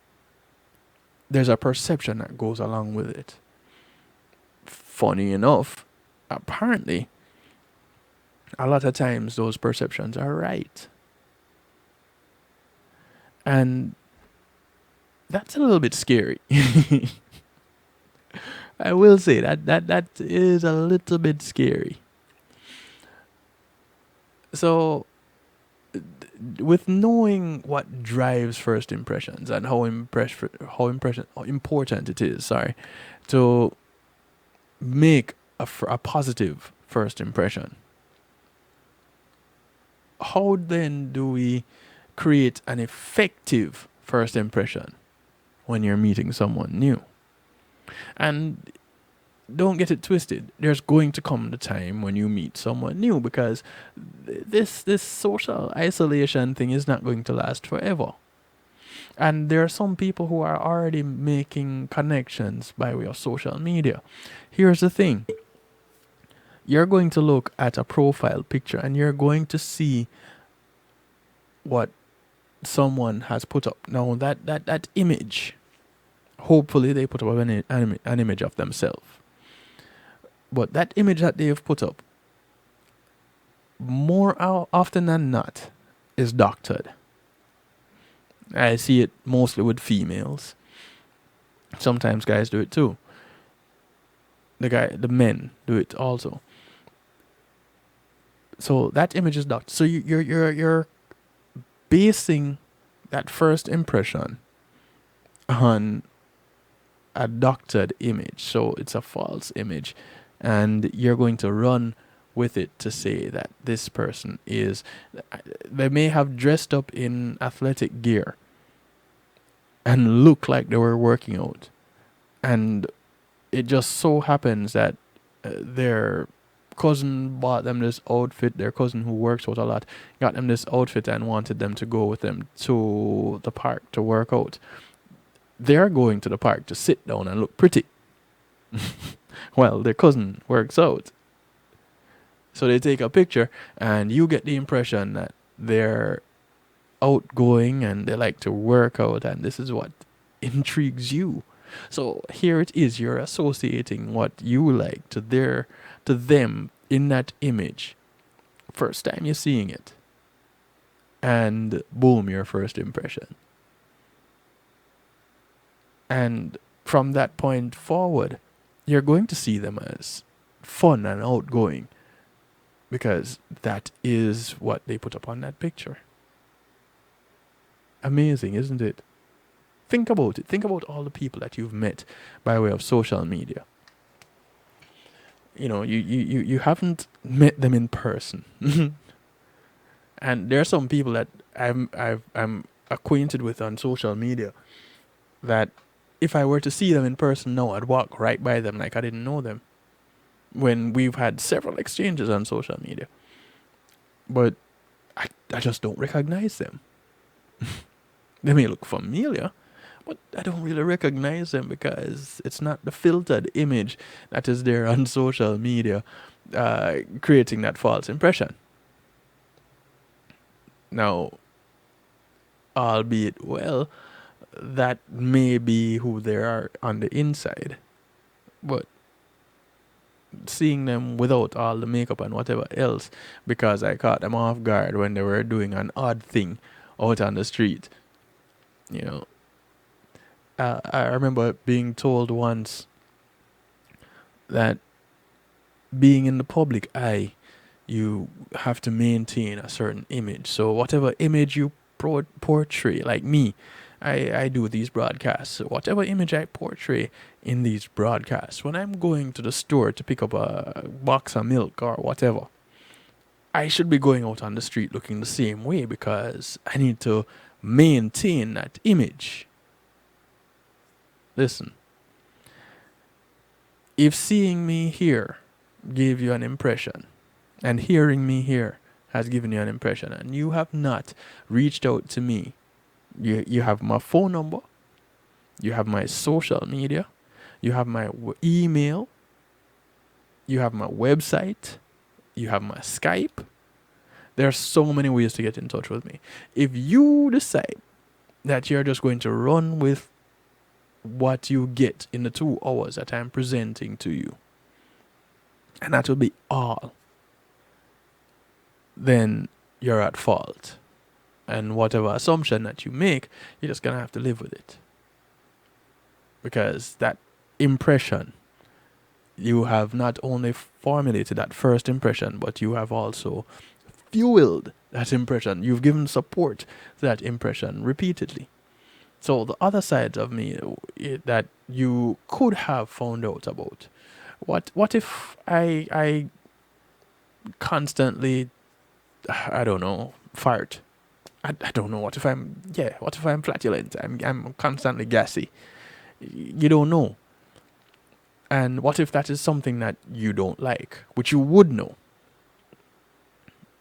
There's a perception that goes along with it. Funny enough, apparently, a lot of times those perceptions are right. And that's a little bit scary. I will say that is a little bit scary. So, with knowing what drives first impressions and how important it is, to make a positive first impression, how then do we create an effective first impression when you're meeting someone new? And don't get it twisted. There's going to come the time when you meet someone new, because this social isolation thing is not going to last forever. And there are some people who are already making connections by way of social media. Here's the thing. You're going to look at a profile picture and you're going to see what someone has put up. Now that image, hopefully they put up an image of themselves. But that image that they've put up, more often than not, is doctored. I see it mostly with females. Sometimes guys do it too. The men do it also. So that image is doctored. So you're basing that first impression on a doctored image. So it's a false image. And you're going to run with it to say that this person is... They may have dressed up in athletic gear and look like they were working out. And it just so happens that their cousin bought them this outfit. Their cousin, who works out a lot, got them this outfit and wanted them to go with them to the park to work out. They're going to the park to sit down and look pretty. Well, their cousin works out. So they take a picture and you get the impression that they're outgoing and they like to work out, and this is what intrigues you. So here it is, you're associating what you like to them in that image. First time you're seeing it. And boom, your first impression. And from that point forward, you're going to see them as fun and outgoing, because that is what they put up on that picture. Amazing, isn't it? Think about it. Think about all the people that you've met by way of social media. You know, you haven't met them in person. And there are some people that I'm acquainted with on social media that if I were to see them in person now, I'd walk right by them like I didn't know them, when we've had several exchanges on social media. But I just don't recognize them. They may look familiar, but I don't really recognize them because it's not the filtered image that is there on social media creating that false impression. Now, albeit, well, that may be who they are on the inside, but seeing them without all the makeup and whatever else, because I caught them off guard when they were doing an odd thing out on the street, you know. I remember being told once that being in the public eye, you have to maintain a certain image. So whatever image you portray, like me, I do these broadcasts. So whatever image I portray in these broadcasts, when I'm going to the store to pick up a box of milk or whatever, I should be going out on the street looking the same way, because I need to maintain that image. Listen, If seeing me here gave you an impression, and hearing me here has given you an impression, and you have not reached out to me, you have my phone number, you have my social media, you have my email, you have my website, you have my Skype. There are so many ways to get in touch with me. If you decide that you're just going to run with what you get in the 2 hours that I'm presenting to you, and that will be all, then you're at fault. And whatever assumption that you make, you're just going to have to live with it. Because that impression, you have not only formulated that first impression, but you have also fueled that impression. You've given support to that impression repeatedly. So the other sides of me that you could have found out about. What if I constantly, I don't know, fart? I don't know. What if I'm flatulent? I'm constantly gassy. You don't know. And what if that is something that you don't like, which you would know?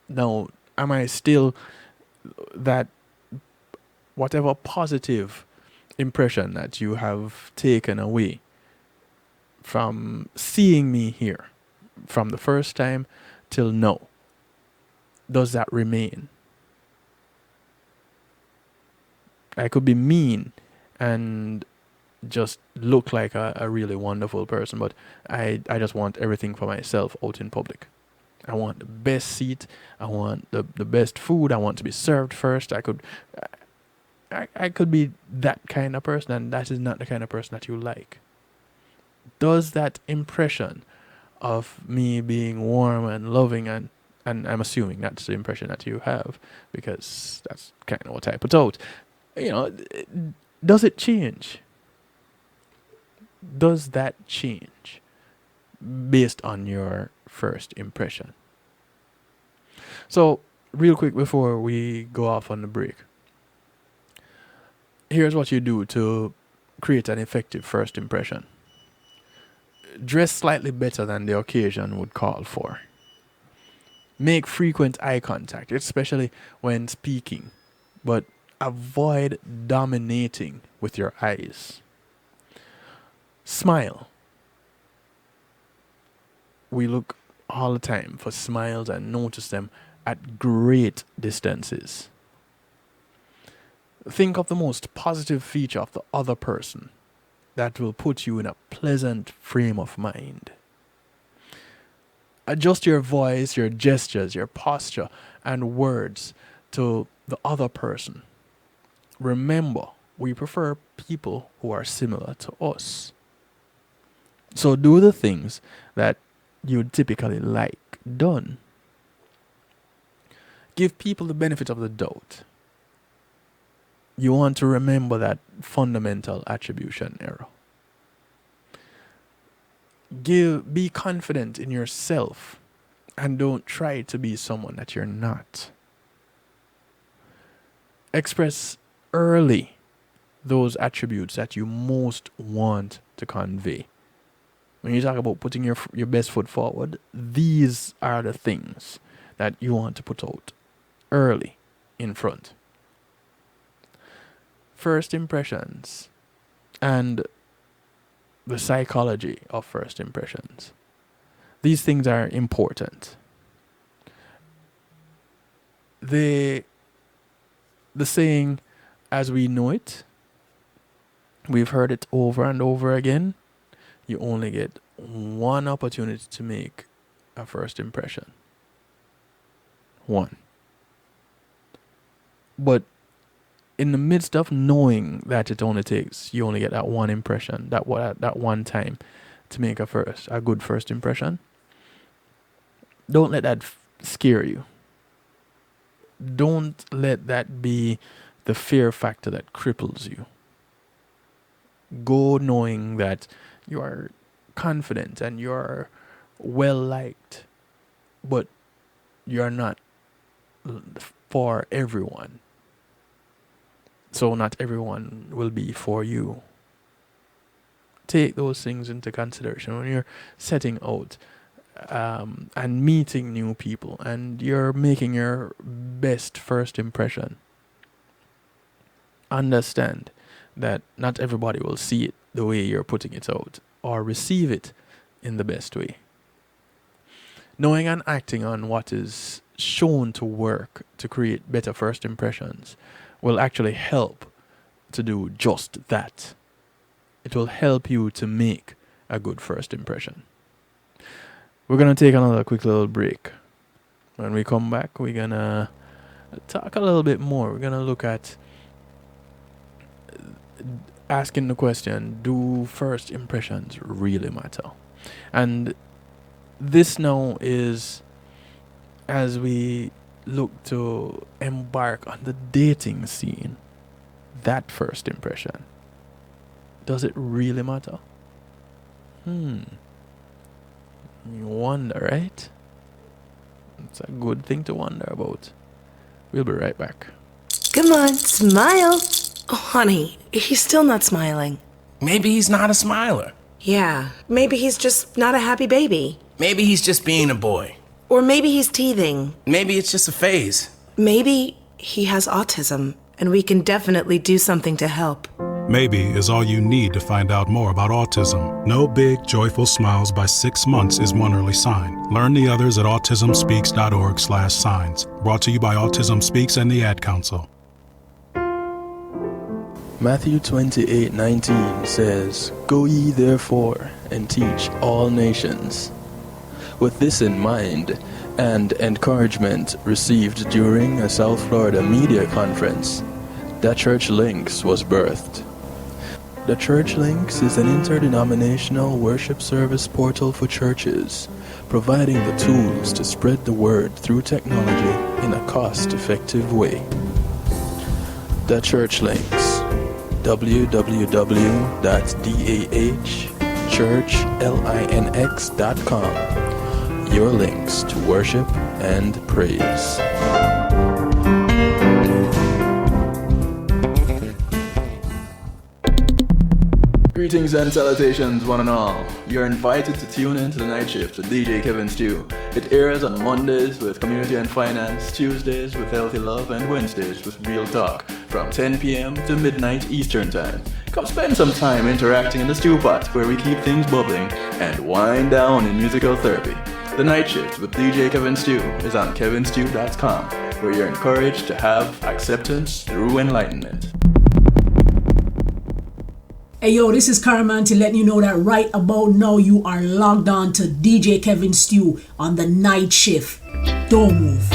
Now, am I still that whatever positive impression that you have taken away from seeing me here from the first time till now, does that remain? I could be mean and just look like a really wonderful person, but I just want everything for myself out in public. I want the best seat. I want the best food. I want to be served first. I could be that kind of person, and that is not the kind of person that you like. Does that impression of me being warm and loving, and I'm assuming that's the impression that you have, because that's kind of what I put out, does it change? Does that change based on your first impression? So, real quick before we go off on the break, here's what you do to create an effective first impression. Dress slightly better than the occasion would call for. Make frequent eye contact, especially when speaking, but avoid dominating with your eyes. Smile. We look all the time for smiles and notice them at great distances. Think of the most positive feature of the other person that will put you in a pleasant frame of mind. Adjust your voice, your gestures, your posture, and words to the other person. Remember, we prefer people who are similar to us. So do the things that you typically like done. Give people the benefit of the doubt. You want to remember that fundamental attribution error. Be confident in yourself and don't try to be someone that you're not. Express early those attributes that you most want to convey. When you talk about putting your best foot forward, these are the things that you want to put out early in front. First impressions and the psychology of first impressions. These things are important. The saying, as we know it, we've heard it over and over again. You only get one opportunity to make a first impression. One. But in the midst of knowing that you only get that one impression, that one time to make a good first impression, don't let that scare you. Don't let that be the fear factor that cripples you. Go knowing that you are confident and you are well liked, but you're not for everyone. So not everyone will be for you. take those things into consideration when you're setting out and meeting new people and you're making your best first impression. Understand that not everybody will see it the way you're putting it out or receive it in the best way. Knowing and acting on what is shown to work to create better first impressions will actually help to do just that. It will help you to make a good first impression. We're going to take another quick little break. When we come back, we're going to talk a little bit more. We're going to look at asking the question, do first impressions really matter? And this now is as we look to embark on the dating scene, that first impression. Does it really matter? You wonder, right? It's a good thing to wonder about. We'll be right back. Come on, smile. Oh, honey, he's still not smiling. Maybe he's not a smiler. Yeah, maybe he's just not a happy baby. Maybe he's just being a boy. Or maybe he's teething. Maybe it's just a phase. Maybe he has autism, and we can definitely do something to help. Maybe is all you need to find out more about autism. No big, joyful smiles by 6 months is one early sign. Learn the others at autismspeaks.org/signs. Brought to you by Autism Speaks and the Ad Council. Matthew 28:19 says, "Go ye therefore and teach all nations." With this in mind, and encouragement received during a South Florida media conference, The Church Links was birthed. The Church Links is an interdenominational worship service portal for churches, providing the tools to spread the word through technology in a cost-effective way. The Church Links, www.dahchurchlinx.com. Your links to worship and praise. Greetings and salutations, one and all. You're invited to tune in to The Night Shift with DJ Kevin Stew. It airs on Mondays with Community and Finance, Tuesdays with Healthy Love, and Wednesdays with Real Talk from 10 p.m. to midnight Eastern Time. Come spend some time interacting in the stew pot where we keep things bubbling and wind down in musical therapy. The Night Shift with DJ Kevin Stew is on kevinstew.com, where you're encouraged to have acceptance through enlightenment. Hey yo, this is Carman to let you know that right about now you are logged on to DJ Kevin Stew on The Night Shift. Don't move.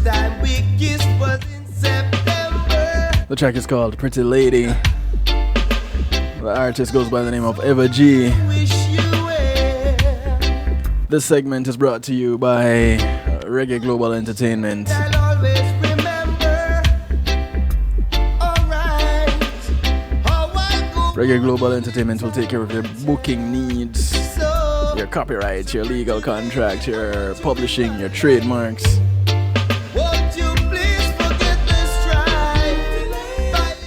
time we kissed was in September. The track is called Pretty Lady. The artist goes by the name of Eva G. This segment is brought to you by Reggae Global Entertainment. Reggae Global Entertainment will take care of your booking needs, your copyright, your legal contract, your publishing, your trademarks.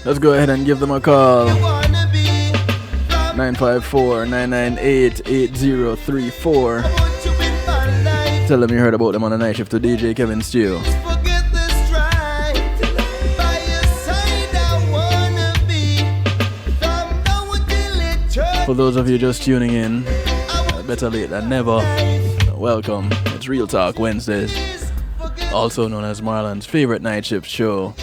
Let's go ahead and give them a call. 954-998-8034. Tell them you heard about them on the night shift to DJ Kevin Steele. For those of you just tuning in, better late than never, welcome. It's Real Talk Wednesdays, also known as Marlon's favorite night shift show.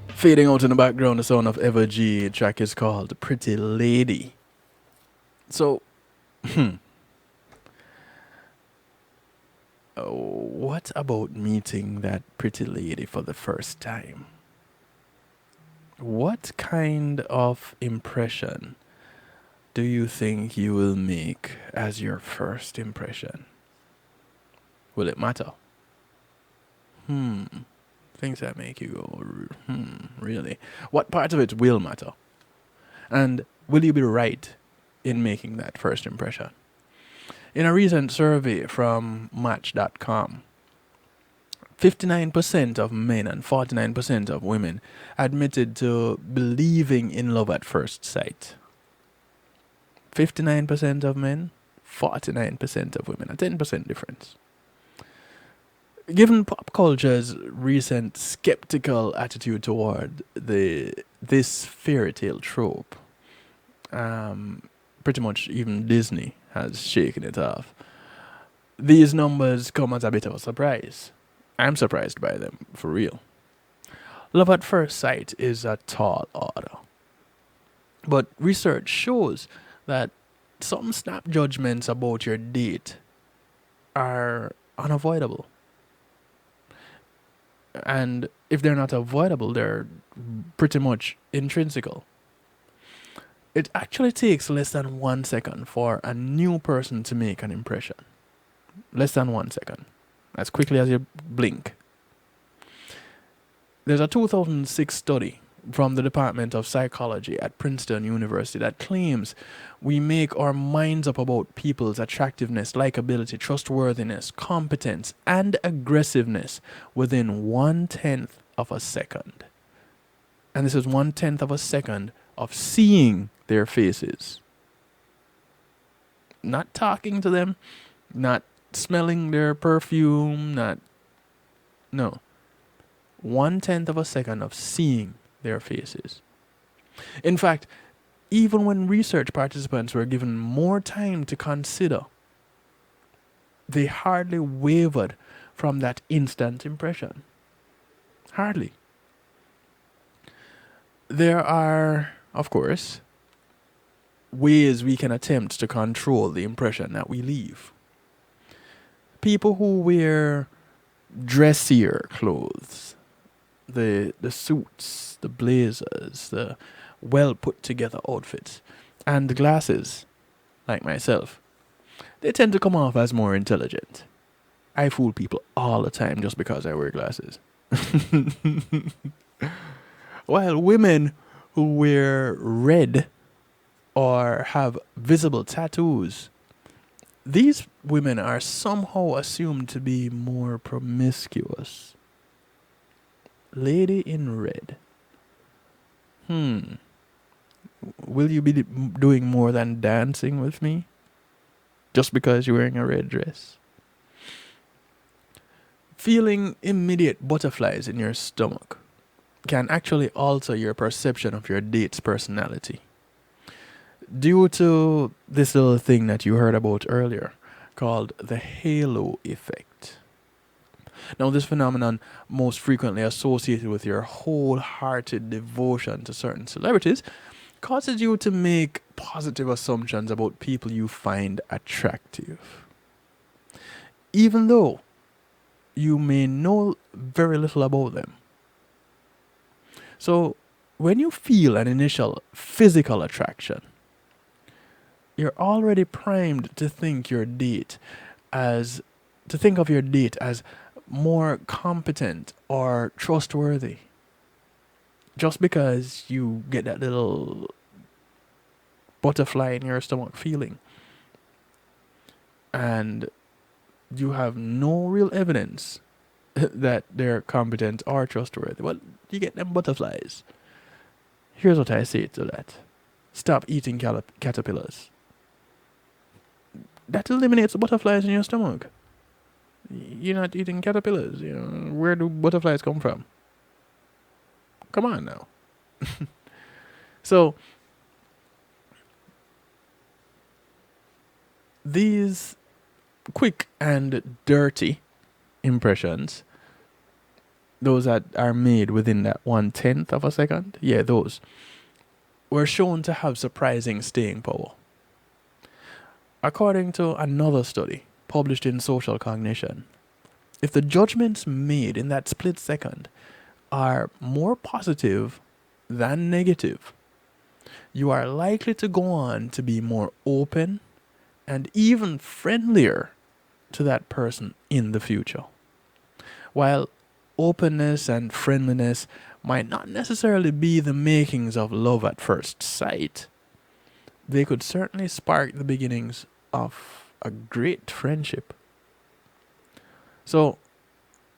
Fading out in the background, the sound of Eva G. The track is called Pretty Lady. So, what about meeting that pretty lady for the first time? What kind of impression do you think you will make as your first impression? Will it matter? Things that make you go, really? What part of it will matter? And will you be right in making that first impression? In a recent survey from Match.com, 59% of men and 49% of women admitted to believing in love at first sight. 59% of men, 49% of women, a 10% difference. Given pop culture's recent skeptical attitude toward this fairy tale trope, pretty much even Disney has shaken it off. These numbers come as a bit of a surprise. I'm surprised by them, for real. Love at first sight is a tall order. But research shows that some snap judgments about your date are unavoidable. And if they're not avoidable, they're pretty much intrinsical. It actually takes less than 1 second for a new person to make an impression. Less than 1 second. As quickly as you blink. There's a 2006 study from the Department of Psychology at Princeton University that claims we make our minds up about people's attractiveness, likability, trustworthiness, competence, and aggressiveness within 1/10 of a second. And this is 1/10 of a second of seeing their faces. Not talking to them, not smelling their perfume, no. 1/10 of a second of seeing their faces. In fact, even when research participants were given more time to consider, they hardly wavered from that instant impression. Hardly. There are, of course, ways we can attempt to control the impression that we leave. People who wear dressier clothes, the suits, the blazers, the well put together outfits, and the glasses, like myself, they tend to come off as more intelligent. I fool people all the time just because I wear glasses. While women who wear red or have visible tattoos, these women are somehow assumed to be more promiscuous. Lady in red. Will you be doing more than dancing with me? Just because you're wearing a red dress? Feeling immediate butterflies in your stomach can actually alter your perception of your date's personality. Due to this little thing that you heard about earlier, called the halo effect. Now, this phenomenon most frequently associated with your wholehearted devotion to certain celebrities causes you to make positive assumptions about people you find attractive. Even though you may know very little about them. So when you feel an initial physical attraction, you're already primed to think of your date as more competent or trustworthy. Just because you get that little butterfly in your stomach feeling. And you have no real evidence that they're competent or trustworthy. Well, you get them butterflies. Here's what I say to that. Stop eating caterpillars. That eliminates the butterflies in your stomach. You're not eating caterpillars. You know, where do butterflies come from? Come on now. So, these quick and dirty impressions, those that are made within that 1/10 of a second, those were shown to have surprising staying power. According to another study published in Social Cognition, if the judgments made in that split second are more positive than negative, you are likely to go on to be more open and even friendlier to that person in the future. While openness and friendliness might not necessarily be the makings of love at first sight, they could certainly spark the beginnings of a great friendship. So,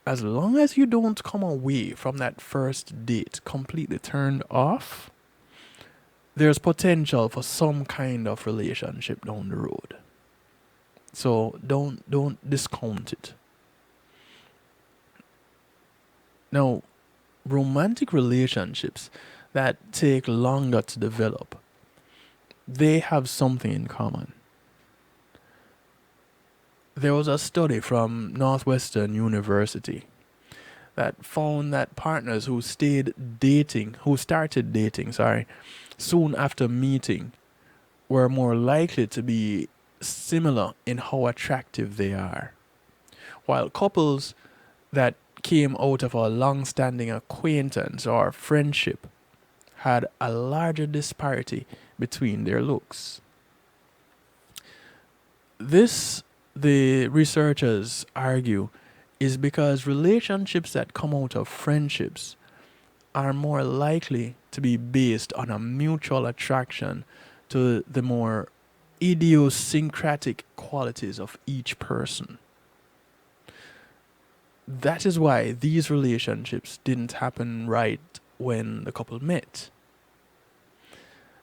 as long as you don't come away from that first date completely turned off, there's potential for some kind of relationship down the road. So don't discount it. Now, romantic relationships that take longer to develop, they have something in common. There was a study from Northwestern University that found that partners who started dating, soon after meeting, were more likely to be similar in how attractive they are. While couples that came out of a long-standing acquaintance or friendship had a larger disparity between their looks. This, the researchers argue, is because relationships that come out of friendships are more likely to be based on a mutual attraction to the more idiosyncratic qualities of each person. That is why these relationships didn't happen right when the couple met.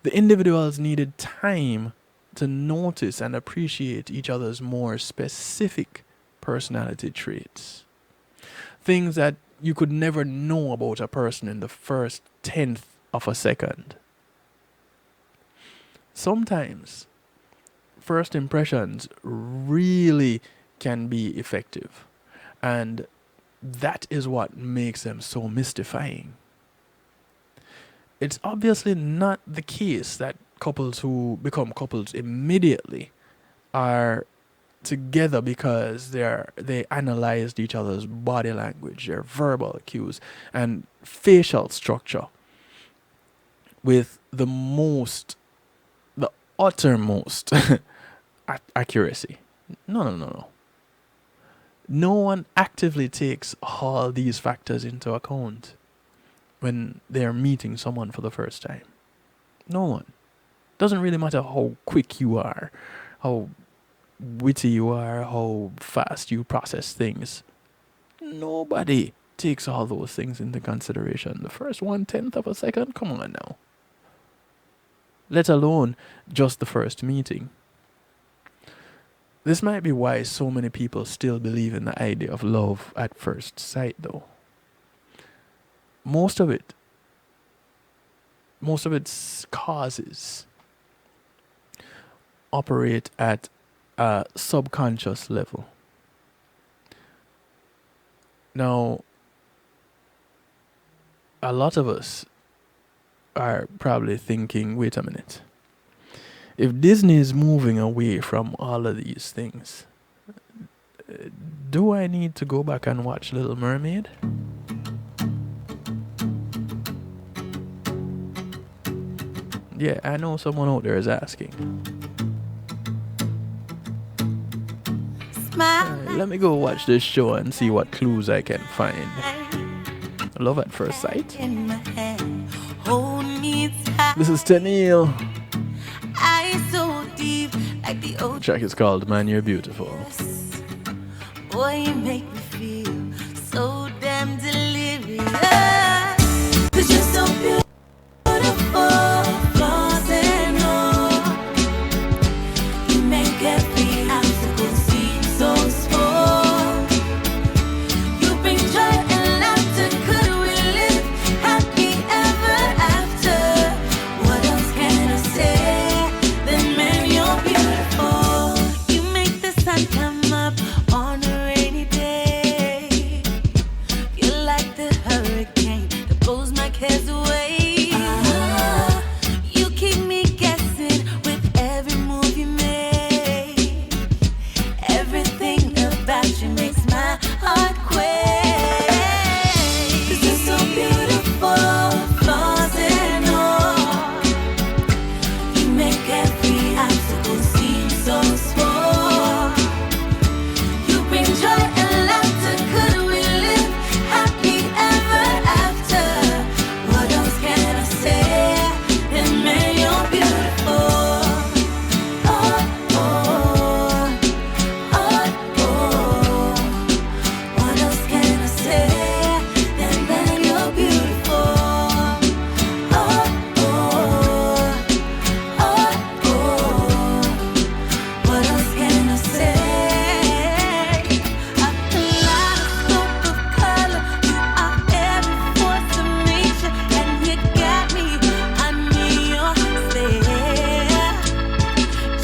The individuals needed time to notice and appreciate each other's more specific personality traits. Things that you could never know about a person in the first 10th of a second. Sometimes first impressions really can be effective, and that is what makes them so mystifying. It's obviously not the case that couples who become couples immediately are together because they analyzed each other's body language, their verbal cues, and facial structure with the uttermost accuracy. No. No one actively takes all these factors into account when they're meeting someone for the first time. No one. Doesn't really matter how quick you are, how witty you are, how fast you process things. Nobody takes all those things into consideration. The first 1/10 of a second? Come on now. Let alone just the first meeting. This might be why so many people still believe in the idea of love at first sight, though. Most of its causes operate at a subconscious level. Now, a lot of us are probably thinking, wait a minute. If Disney is moving away from all of these things, Do I need to go back and watch Little Mermaid? Yeah, I know someone out there is asking. Let me go watch this show and see what clues I can find. Love at First Sight. This is Tenille. The track is called Man You're Beautiful. Boy, you make me feel so damn delirious. 'Cause you're so beautiful, flaws and all. You make every obstacle seem so small. You bring joy and laughter, could we live happy ever after? What else can I say? Then man, you're beautiful. You make the sun come up on a rainy day. You're like the hurricane that blows my cares away. You keep me guessing with every move you make. Everything about you makes my heart quake. 'Cause you're so beautiful, flaws and all. You make every obstacle seem so small. You bring joy and laughter, could we live happy ever after? What else can I say? And man, you're beautiful. Oh, oh, oh, oh. What else can I say? And man, you're beautiful. Oh, oh, oh, oh. What else can I say? A kaleidoscope of color. You are every force of nature, and you got me under your stare.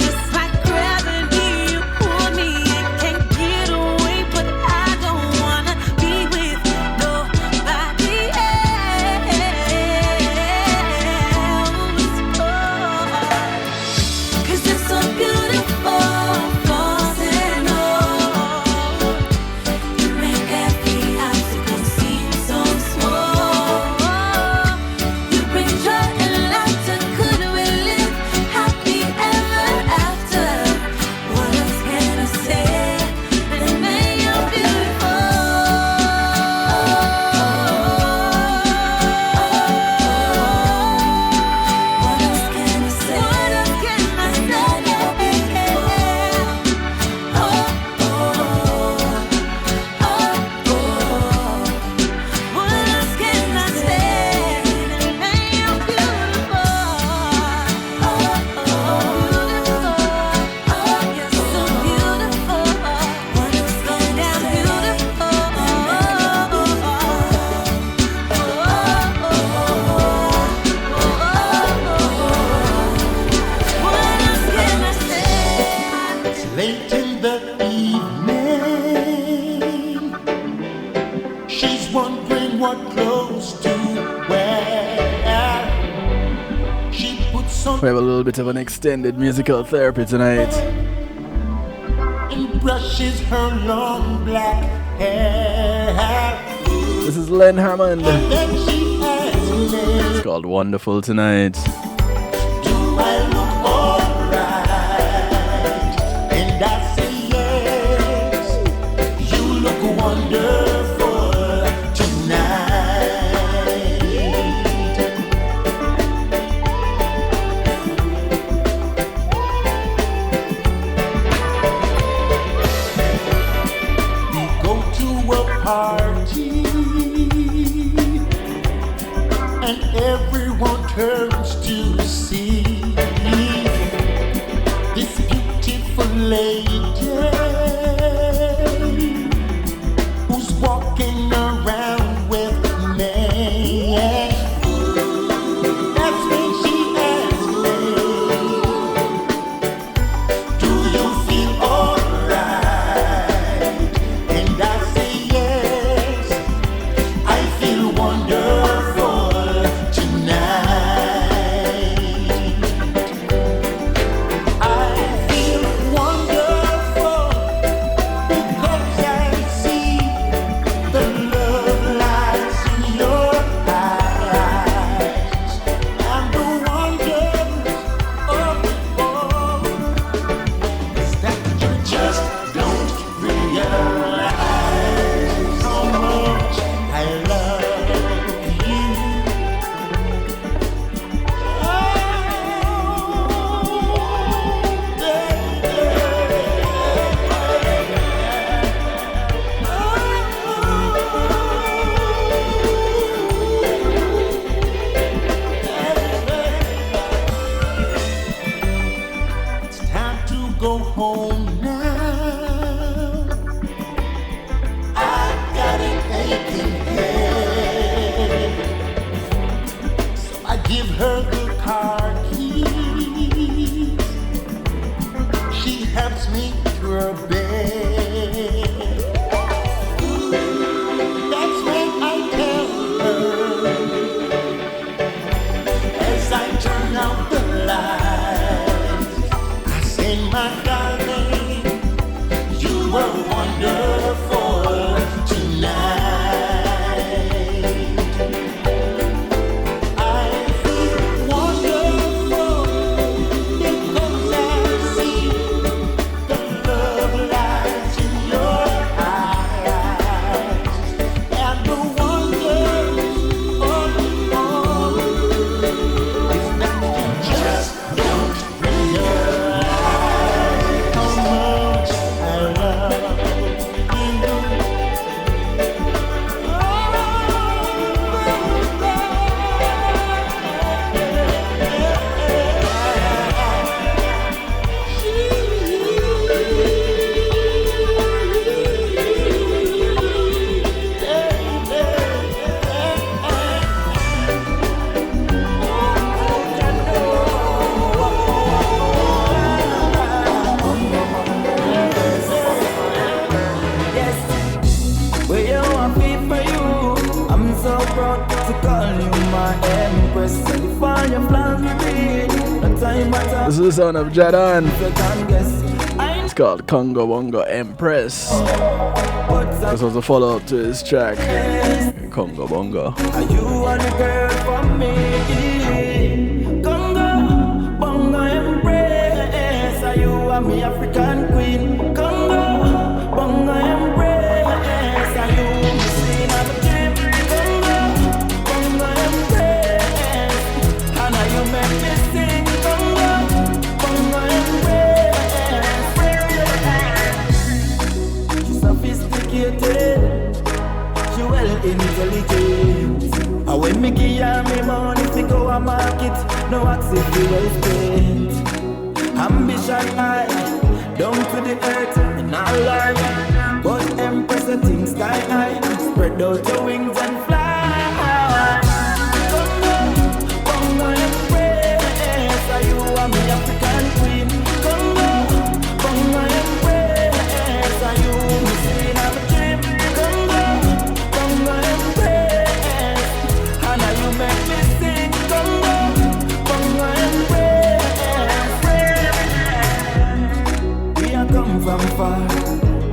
Just like gravity, you pull me and can't get away. But I don't wanna be with nobody else. Oh. 'Cause you're so beautiful, flaws and all. You make every obstacle seem so small. You bring joy and laughter, could we live happy ever after? What else can I say? And man, you're beautiful. What else can I say? What else can I say? You're beautiful. Oh, oh, oh, oh. What else can I say? And man, you're beautiful. Oh, beautiful. Oh, you're so beautiful. What else can I say? Beautiful. What else can I say? It's late in the evening. She's wondering what clothes to wear. She puts on We have a little bit of an extended musical therapy tonight. and brushes her long black hair. This is Len Hammond. Then she asks me, It's called Wonderful Tonight. do I look alright? And I say yes. You look wonderful tonight. We go to a party and everyone turns to see this beautiful lady who's walking around with me. That's when she asks me, do you feel alright? And I say yes, I feel wonderful tonight. I feel wonderful her the car keys. She helps me to her bed. That's when I tell her, as I turn out the lights, I say, my darling, you were wonderful tonight. I feel wonderful because I see the love lies in your eyes, and the wonder of it all is that you just don't realize how much I love you. Where you want me for you? I'm so proud to call you my empress. Define your plans with me. No time at all. This is the sound of Jadon. If you can guess, It's called Congo Bongo Empress. This was a follow up to his track, Congo Bongo. are you and the girl for me? Congo, bongo embrace. Are you and me African queen? Congo, bongo embrace. Are you the scene of a dream? Congo, bongo embrace. And are you make me sing? Congo, bongo embrace. She's sophisticated. She well intelligent. And when me give her me money to go a market, no access to well spent. Ambition high, down to the earth, not large. But empress the things sky high, spread out your wings and fly. Congo, bongo embrace. Are you and me African queen? Congo, bongo embrace. Are you the scene of a dream? Congo, bongo embrace. And are you make me sing? Congo, bongo embrace. We are come from far.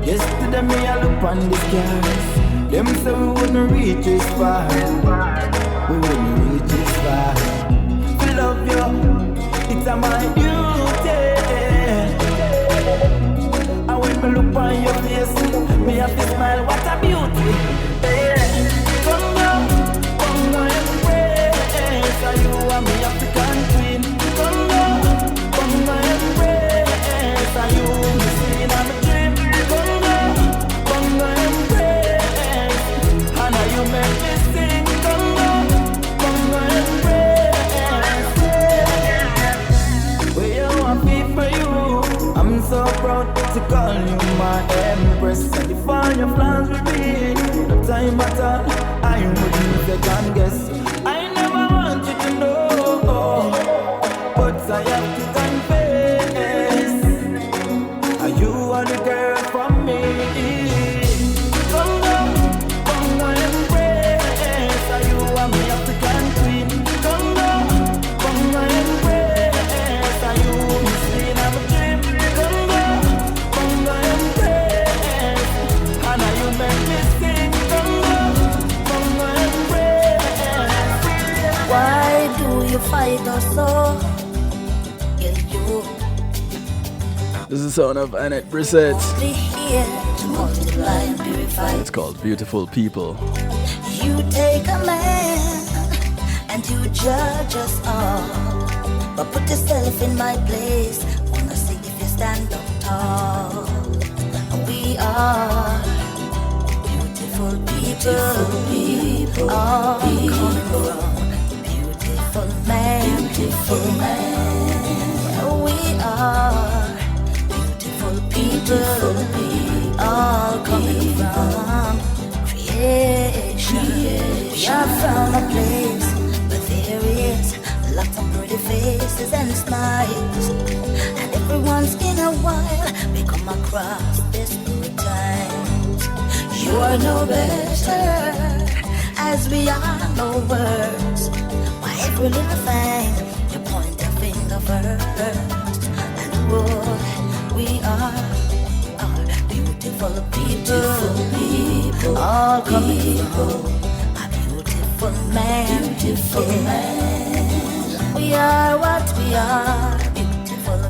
Yesterday me a look on the skies. Them say we wouldn't reach this far. We wouldn't reach this far. We love you, it's a my duty. And when me look on your face, me have to smile, what a beauty. Congo, bongo embrace. Are you and me African queen? Congo, bongo embrace. Are you the scene of a dream? Congo, bongo embrace. And are you make me sing? Congo, bongo embrace. Where you want me for you? I'm so proud to call you my empress. And define your plans with me. No time at all, I wouldn't if you can guess. I never want you to know, but I have to confess. Are you and the girl for me? Congo, bongo embrace. Are you and me African queen? Congo, bongo embrace. Are you the scene of a dream? Congo, bongo embrace. And are you make me sing? Congo, bongo embrace. Why do you fight us so? Yeah, you This is the sound of Annette Brissett. be here to multiply and purify. It's called Beautiful People. You take a man and you judge us all. But put yourself in my place. Wanna see if you stand up tall. We are beautiful people, all coming from beautiful man. Beautiful man. Yeah, we are beautiful people, all coming from creation. We are from a place where there is love pretty faces and smiles, and everyone's in a while we come across desperate times. You are no better, as we are no worse. Why every little thing you point a finger first, and boy, we are beautiful people, all coming from a beautiful man. We are what we are,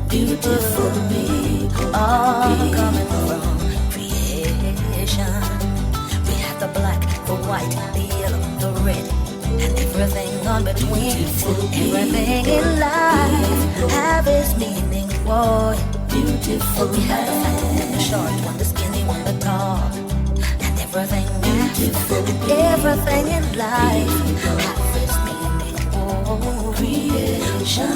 beautiful people, all coming from creation. We have the black, the white, the yellow, the red, and everything on between. Everything in life have its meaning, boy. Beautiful. We have the fat and the short one, the skinny one, the tall, and everything. Beautiful. Everything in life has its meaning. Oh, creation.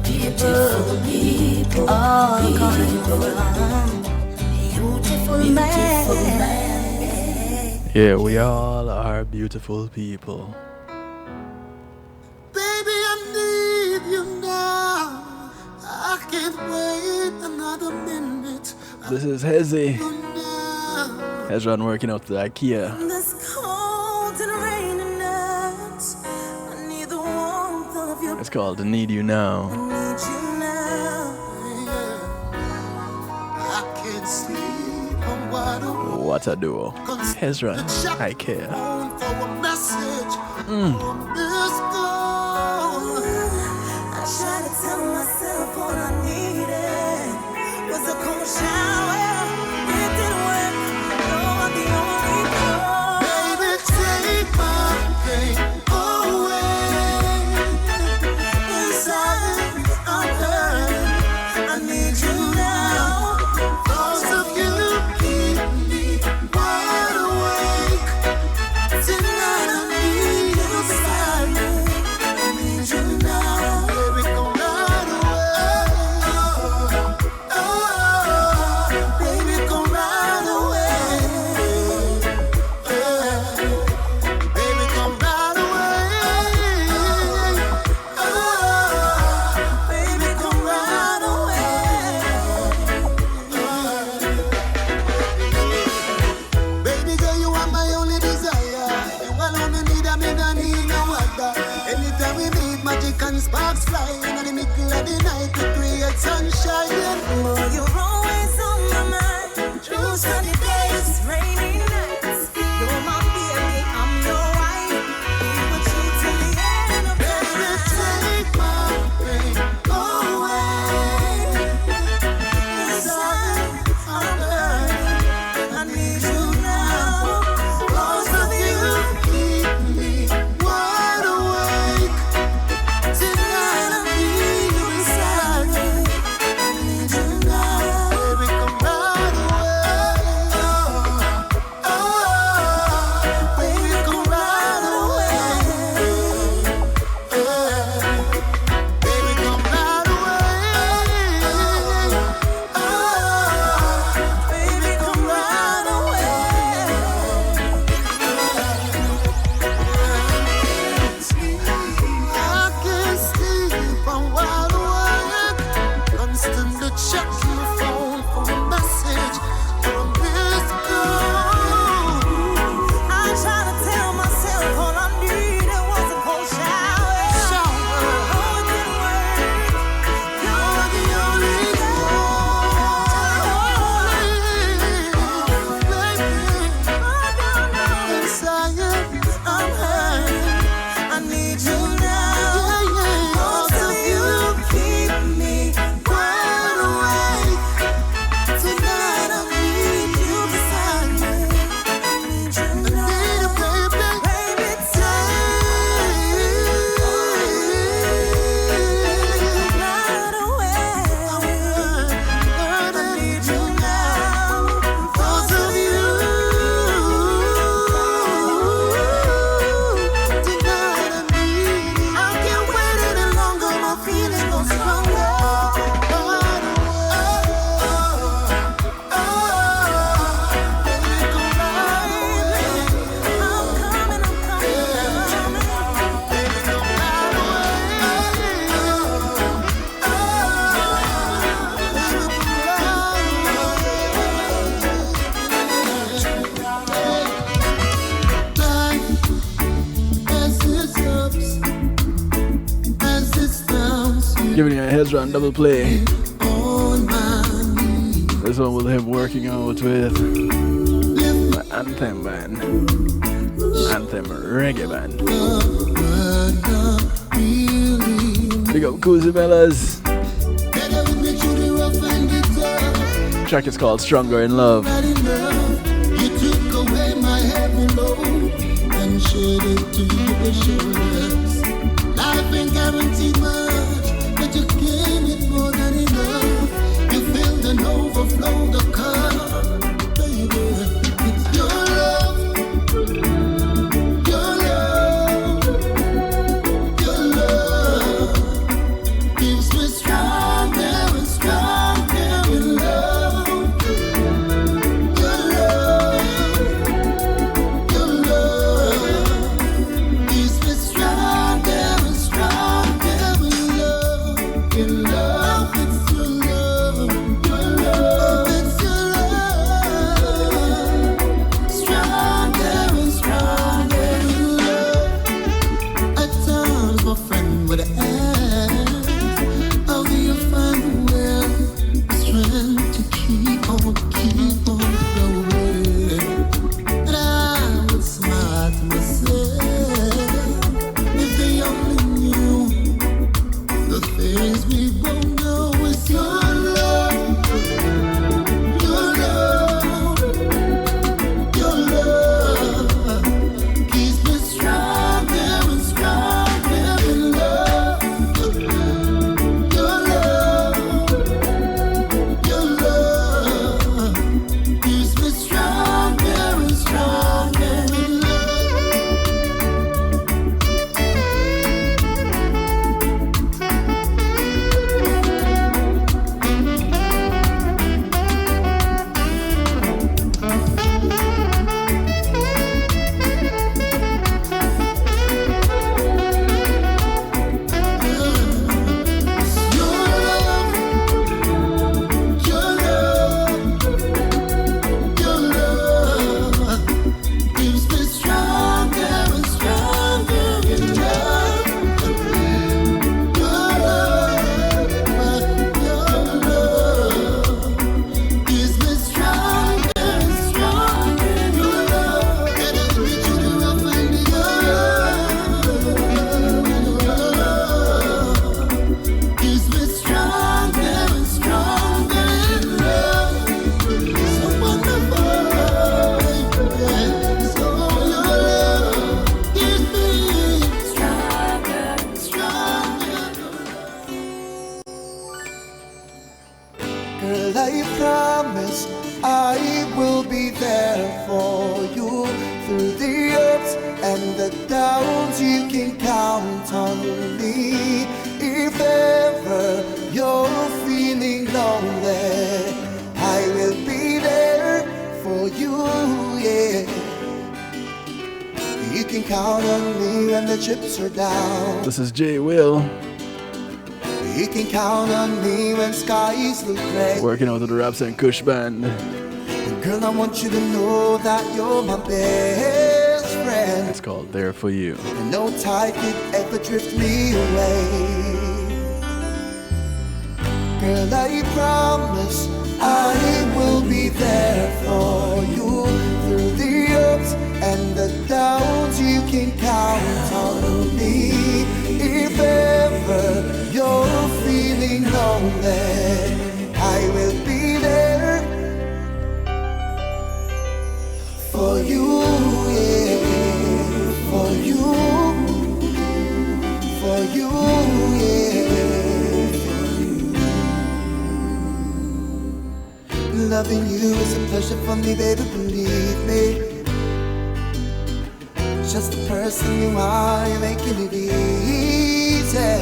Beautiful people, all coming from beautiful man. Yeah, we all are beautiful people. Baby, I need you now. I can't wait another minute. This is Hezzy. Hezron working out the IKEA. This cold and rainy nights, I need the warmth of your. It's called I Need You Now. I need you now. I can't sleep. I'm wide awake. What a duo. Hezron, IKEA. For a message. I try to tell myself all I needed was a cold shower. It didn't work. You're the only cure. Baby, take my pain away. Inside, I'm hurting. I need you now. Thoughts of you keep me wide awake. Tonight I need you beside me. I need you now. Baby, come right away. Baby, come right away. Baby, come right away. Baby, come right away. Baby girl, you are my only desire. You alone me need, I mean, I need no other. Anytime we meet, magic and sparks fly. In the middle of the night, we create sunshine. Boy, you're always on my mind. Through sunny days, rainy nights. You're my baby, I'm your wife. Be with you till the end of Baby, take my pain away. Inside, I'm hurting. I need you now. Close of you keep me wide awake. Tonight I need you beside me. I need you now. Baby, come right away. Baby, come right away. Baby, come right away. Baby, come right away. I can't sleep, I'm wide awake. Constantly checking my phone for a message from this girl. I try to tell myself all I needed was a cold shower. Oh, it didn't work. You're the only I'm hurting. I need you now. Most of you keep me wide awake. Ezra on double play. This one with him working out with my anthem band. Anthem reggae band. Big up Cozy Bellas. The track is called Stronger in Love. You took away my heavy load and shared it to your shoulders. Life ain't guaranteed much, but you gave it more than enough. You filled and overflowed the cup, baby. It's your love, your love, your love gives me stronger and stronger in love. Your love gives me stronger and stronger in love. In love, it's your love, it's your love. Stronger and stronger in love. At times, my friend would ask, how do you find the will, the strength to keep on going? And I would smile to myself, if they only knew the things we both know is your love, your love, your love keeps me stronger and stronger in love. Your love keeps me stronger and stronger in love. Your love keeps me stronger and stronger in love. Your love keeps me stronger and stronger in love. And as we do the rough and the keeps me stronger and stronger in love. So wonderful, so your love keeps me stronger and stronger. Girl, I promise I will be there for you through the ups and the downs. You can count on me. If ever you're feeling lonely, I will be there for you, yeah. You can count on me when the chips are down. This is J Will You can count on me when skies look gray. working out with the Raps and Kush band. Girl, I want you to know that you're my best friend. It's called There For You. And no tide could ever drift me away. Girl, I promise I will be there for you through the ups and the downs. You can count on me. If ever you're feeling lonely, I will be there for you, yeah, for you, yeah. Loving you is a pleasure for me, baby, believe me. Just the person you are, you're making it easy.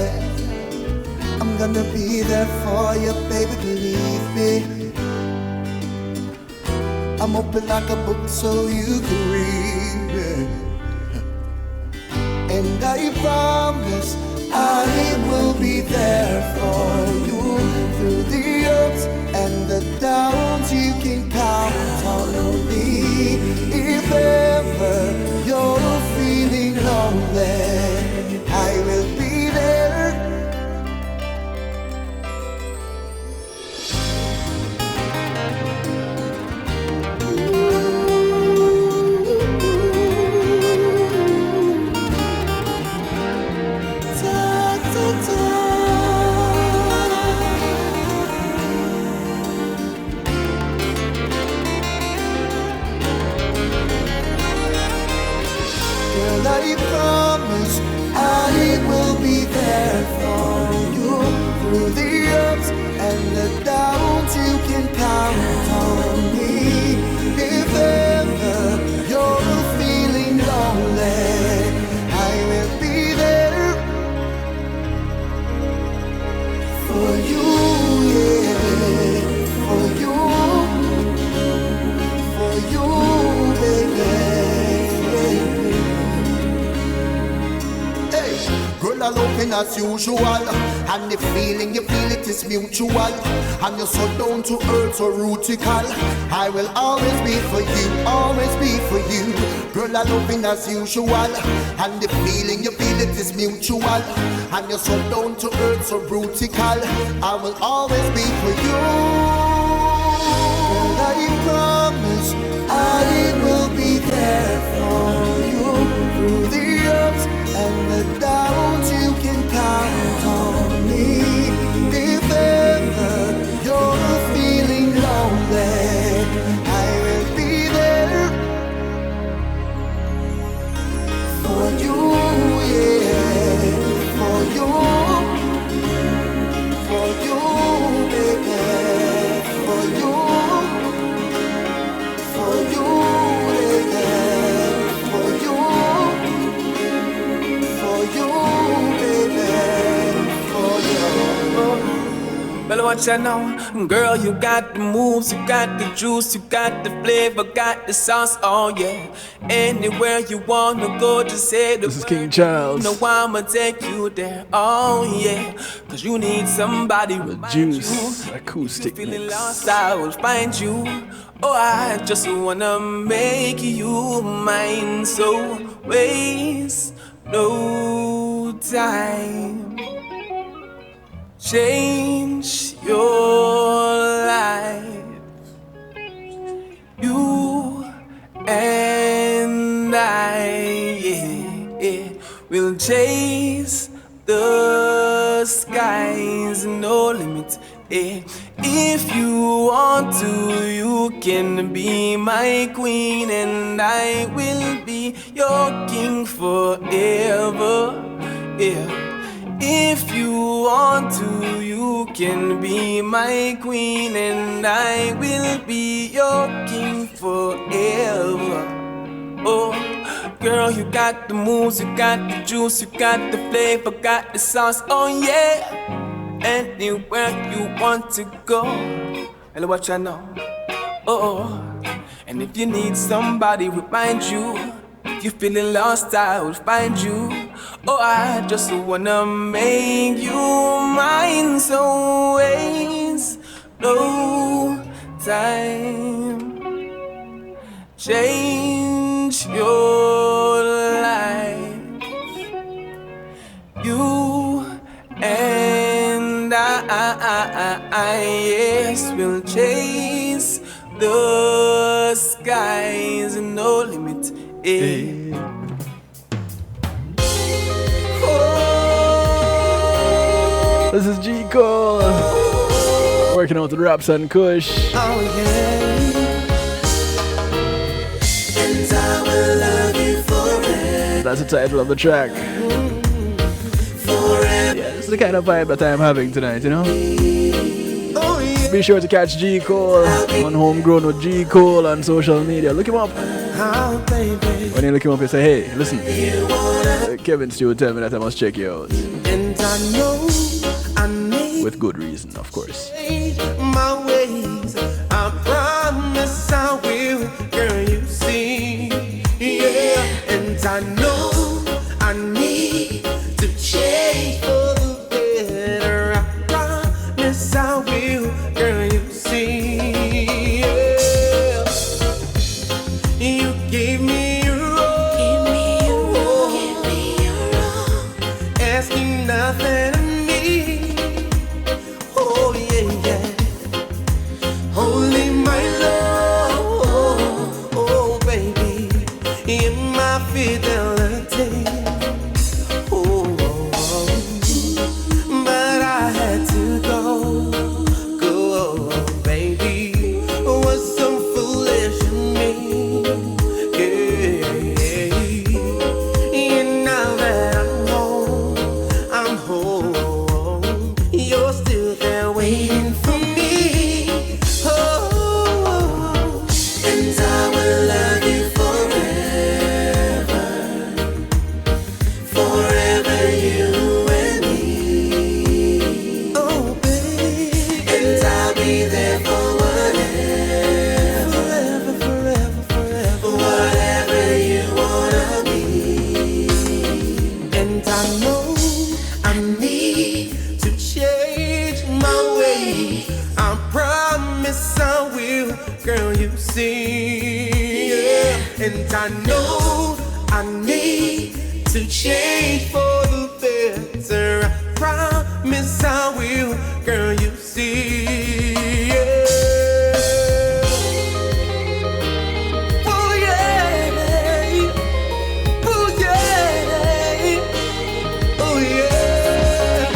I'm gonna be there for you, baby, believe me. I'm open like a book so you can read it. And I promise I will be there for you through the ups and the downs. You can count on me. If ever you're feeling lonely, I will be there loving as usual. And the feeling you feel it is mutual. And you're so down to earth, so rutical. I will always be for you, always be for you. Girl, I loving as usual. And the feeling you feel it is mutual. And you're so down to earth, so rutical. I will always be for you. Girl, I promise I will be there for you. Through the ups and the downs, you can count on me. If ever you're feeling lonely, I will be there for you, yeah, for you, baby, for you, baby, for you, baby, for you. Well, what you know, girl, you got the moves, you got the juice, you got the flavor, got the sauce, oh yeah. Anywhere you wanna go, just say the This is King Charles. You know I'ma take you there, oh yeah. Cause you need somebody with juice, acoustic feeling mix. lost, I will find you. Oh, I just wanna make you mine, so waste no time. Change your life. You and I, yeah, will chase the skies, no limit. Yeah. If you want to, you can be my queen, and I will be your king forever. Yeah. If you want to, you can be my queen, and I will be your king forever. Oh, girl, you got the moves, you got the juice, you got the flavor, got the sauce, oh yeah. Anywhere you want to go, hello, what you know, oh. And if you need somebody to remind you, if you're feeling lost, I will find you. Oh, I just wanna make you mine, so waste no time. Change your life. You and I, yes, will chase the skies, no limit. Hey. This is G. Cole working out the raps and Kush. Oh yeah. And I will love you forever. That's the title of the track. Forever. Yeah, this is the kind of vibe that I'm having tonight, you know? Oh yeah. Be sure to catch G. Cole on Homegrown with G. Cole on social media. Look him up. Oh, baby. When you look him up, you say, hey, listen. Kevin Stewart tell me that I must check you out. And I know I need with good reason, of course. My ways, I promise I will, girl, you see. Yeah, and I know I need to change for the better. I promise I will, girl, you see. Yeah, you gave me your all, asking nothing of me. Oh yeah, yeah. Only my love, oh baby, in my fidelity. Oh, but I had to go, baby. way. I promise I will, girl, you see. Yeah. And I know I need to change for the better. I promise I will, girl, you see. Yeah. Oh yeah, oh yeah, oh yeah.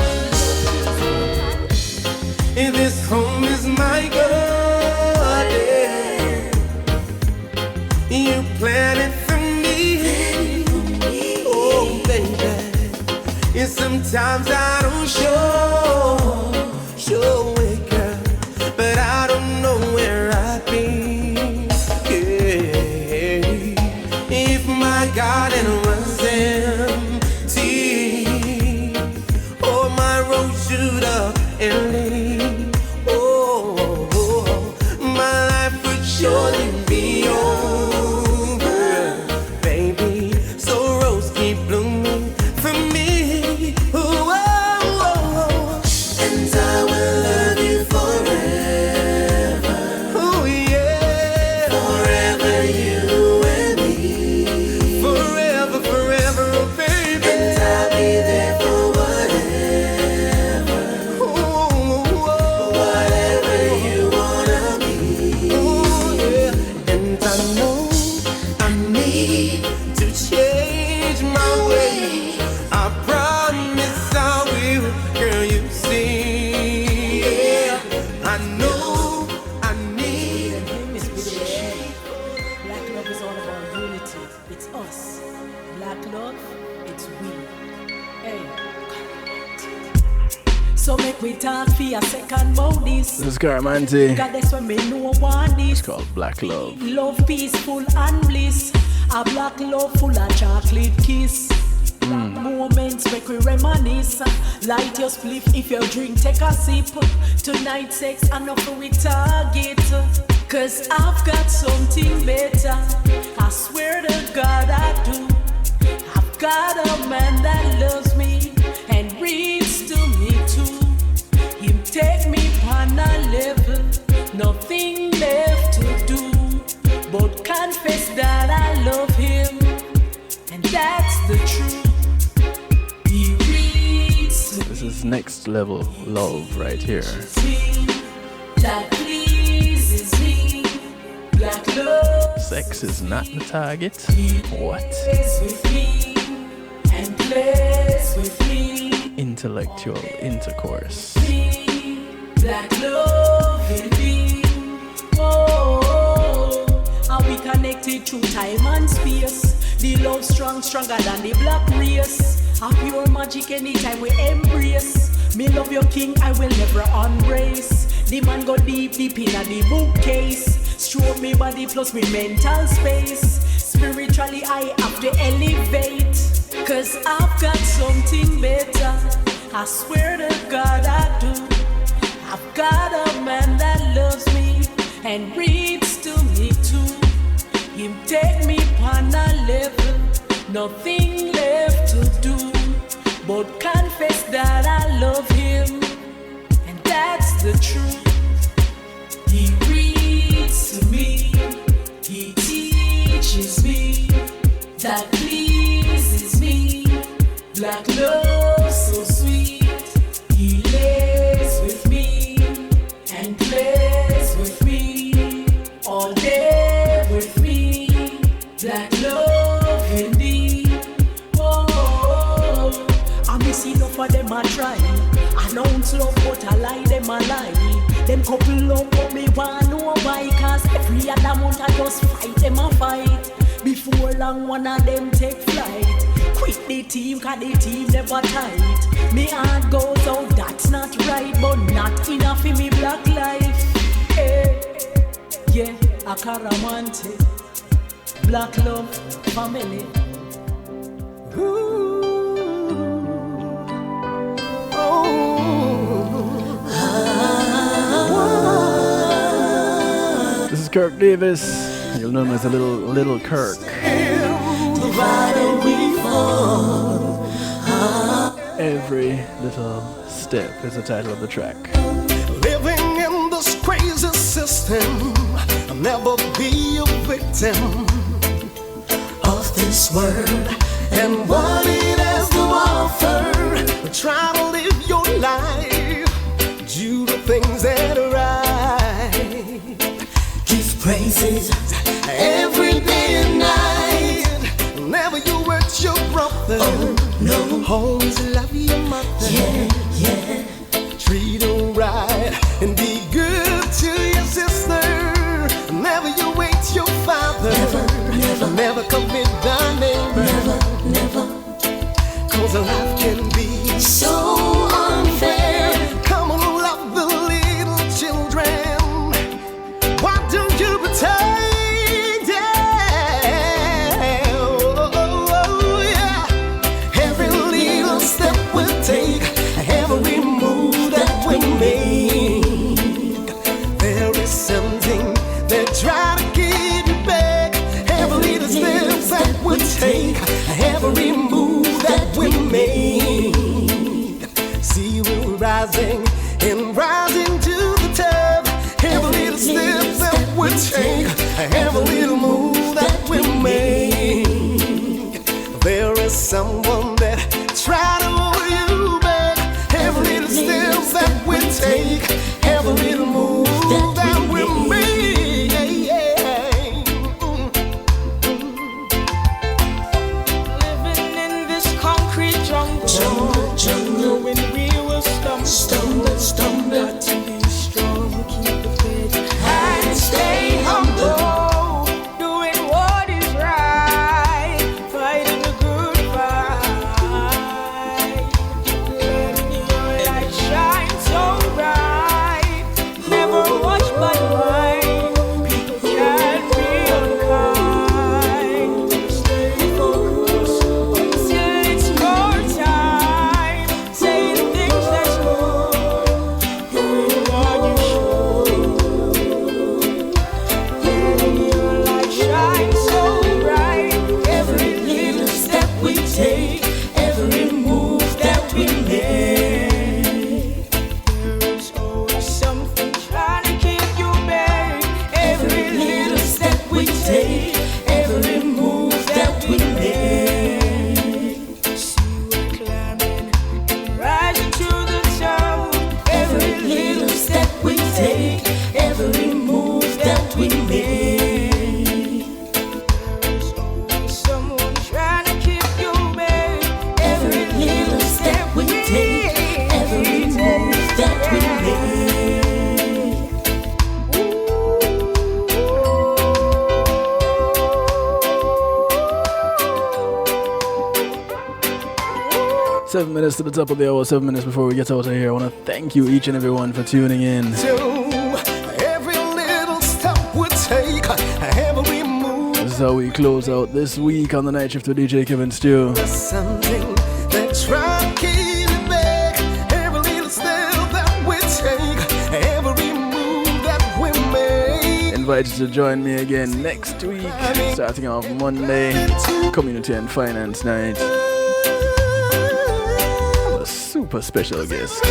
And this home is my garden. You planted for me. Oh baby. And sometimes I don't show it, girl, but I don't know where I'd be. Yeah. If my garden was empty, or my rose shoot up and leave, oh, my life would surely be over, baby. So rose keep blooming for me. And I will love you forever. Oh yeah, forever you and me. Forever, forever, oh baby. And I'll be there for whatever. Whatever you wanna be. Oh yeah. And I know I need to change my way. I promise I will, girl, you see. Yeah, I know I need Black love is all about unity. It's us. Black love, it's we. Hey. So make we talk for a second about this. This is Caramanti. God, that's when me know want this. It's called Black Love. Love peaceful and bliss. A black love full of chocolate kiss. Moments make we reminisce. Light your spliff if you drink, take a sip. Tonight sex enough we target. Cause I've got something better. I swear to God I do. I've got a man that loves me and reads to me too. Him take me on a level, nothing left to do but confess that I love him, and that's the truth. He reads This is next level love right here. me, that pleases me. Black love Sex is not the target. What? plays with me and plays with me. Intellectual intercourse. Black love in me. Oh, are we connected through time and space? The love strong, stronger than the black race. A pure magic anytime we embrace. Me love your king, I will never embrace. The man go deep, deep in the bookcase. Stroke me body plus me mental space. Spiritually I have to elevate. Cause I've got something better. I swear to God I do. I've got a man that loves me and reads to me too. Him take me on a level, nothing left to do but confess that I love him, and that's the truth. He reads to me, he teaches me, that pleases me. Black love so sweet. He lays with me and plays with me all day with me. Black love indeed. Oh, I miss enough for them I try. Announce love but I lie them a lie. Them couple love but me want know why. Cause every other month I just fight them a fight. Before long one of them take flight. Quit the team cause the team never tight. Me heart goes out, that's not right. But not enough in me black life. Hey, yeah, a Caramanti. Black love, family. This is Kirk Davis. You'll know him as a little Kirk. Every little step is the title of the track. trust him. I'll never be a victim of this world and what it has to offer. Try to live your life, do the things that are right. Give praises every day and night. Never you hurt your brother. Oh, no. Always love your mother. Yeah, yeah. Treat her right and be good to your sister. Never you hate your father. Never, never. Never commit thy neighbor. Never, never. 'Cause life can be so unfair. Come on, love the little children. Why don't you pretend? Yeah. Oh, yeah. Every little step we'll take, every move that we make, there is something that try to keep you back. Every little steps that we take, every move that we make. See, we're rising and rising to the top. Every little step that we take, every little move that we make, there is someone that try to hold you back. Every little step that we take, every little move that we make. Living in this concrete jungle, when we will stumble, got to be strong, keep the faith and stay humble, doing what is right, fighting the good fight, letting your light shine so bright, never watch by mind, people can be unkind, stay focused until it's your time, say the things that's good, doing what you should, letting your light shine so bright, every little step we take, every move that we make, there is always something trying to keep you back, every little step we take, every move that we make, see we're climbing, rising to the top, every little step we take, every move that we make, there is always someone trying to keep you back, every little step we take, every move that we make. 7 minutes to the top of the hour, 7 minutes before we get out of here. I want to thank you each and everyone for tuning in. Every little step we take, every move. This is how we close out this week on the night shift with DJ Kevin Stew. There's something that try to keep it back. Every little step that we take, every move that we make. Invite you to join me again next week, starting off Monday, Community and Finance Night. A super special guest.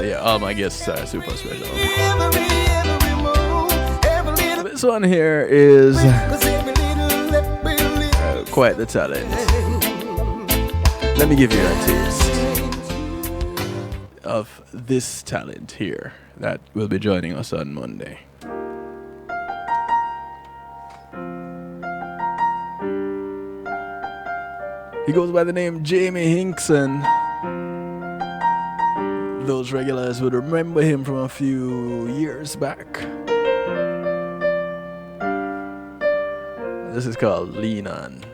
Yeah, all my guests are super special. This one here is quite the talent. Let me give you a taste of this talent here that will be joining us on Monday. He goes by the name Jamie Hinkson. Those regulars would remember him from a few years back. This is called Lean On.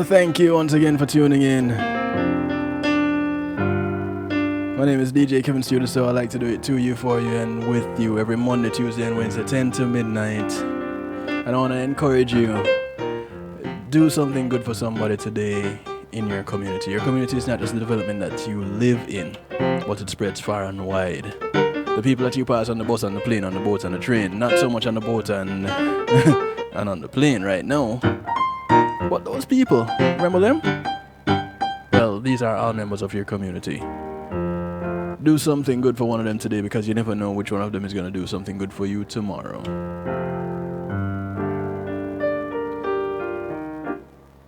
Thank you once again for tuning in. My name is DJ Kevin Studio, so I like to do it to you, for you, and with you every Monday, Tuesday, and Wednesday, 10 to midnight. And I want to encourage you, do something good for somebody today in your community. Your community is not just the development that you live in, but it spreads far and wide. The people that you pass on the bus, on the plane, on the boat, on the train, not so much on the boat and and on the plane right now. But those people, remember them? Well, these are all members of your community. Do something good for one of them today, because you never know which one of them is going to do something good for you tomorrow.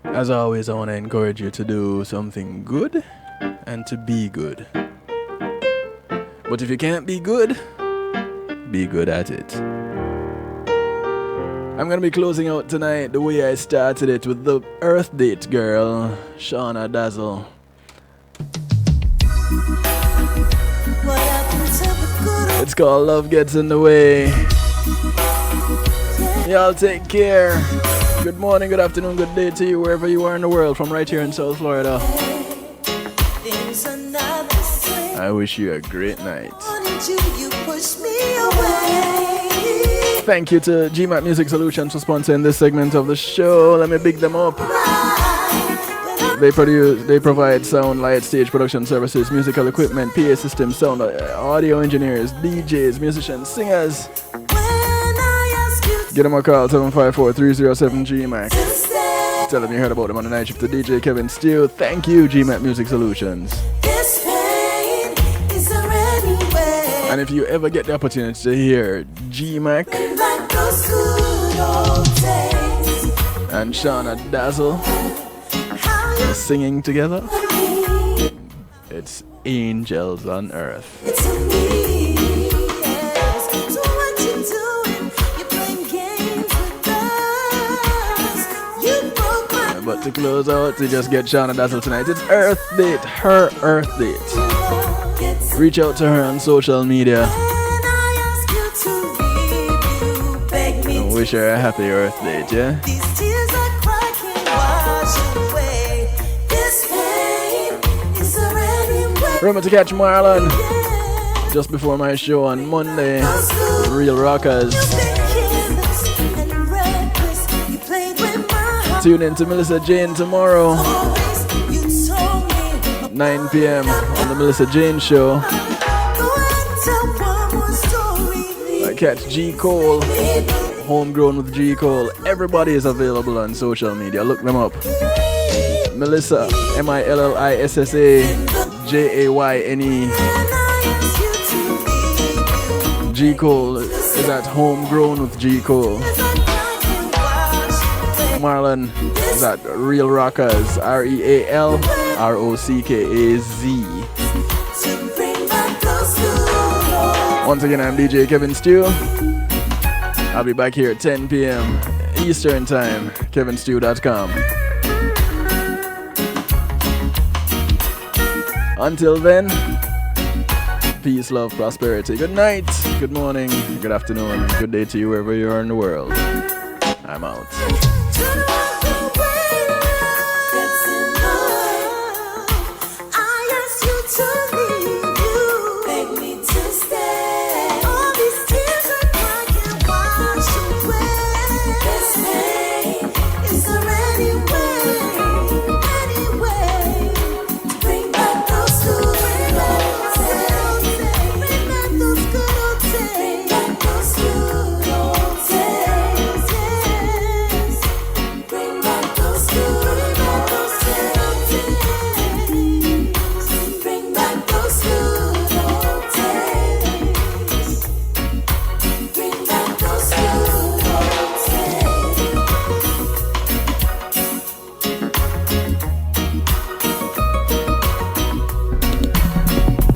As always, I want to encourage you to do something good and to be good. But if you can't be good at it. I'm going to be closing out tonight the way I started it, with the Earth Date girl, Shauna Dazzle. It's called Love Gets in the Way. Y'all take care. Good morning, good afternoon, good day to you wherever you are in the world, from right here in South Florida. I wish you a great night. Thank you to GMAT Music Solutions for sponsoring this segment of the show. Let me big them up. They provide sound, light, stage production services, musical equipment, PA systems, sound, audio engineers, DJs, musicians, singers. Get them a call, 754-307-GMAC. Tell them you heard about them on the night shift to DJ Kevin Steele. Thank you, GMAT Music Solutions. And if you ever get the opportunity to hear GMAC and Shauna Dazzle singing together, it's Angels on Earth. But to close out, to just get Shauna Dazzle tonight, it's Earth Date, her Earth Date. Reach out to her on social media and wish her a happy Earth Date, yeah? Remember to catch Marlon just before my show on Monday, Real Rockers. Tune in to Melissa Jane tomorrow, 9 p.m. on the Melissa Jane Show. I catch G. Cole, Homegrown with G. Cole. Everybody is available on social media. Look them up. Melissa, Millissa Jayne. G. Cole is at Homegrown with G. Cole. Marlon is at Real Rockers, RealRockaz. Once again, I'm DJ Kevin Steele. I'll be back here at 10 p.m. Eastern Time, kevinsteele.com. Until then, peace, love, prosperity. Good night, good morning, good afternoon, good day to you wherever you are in the world. I'm out.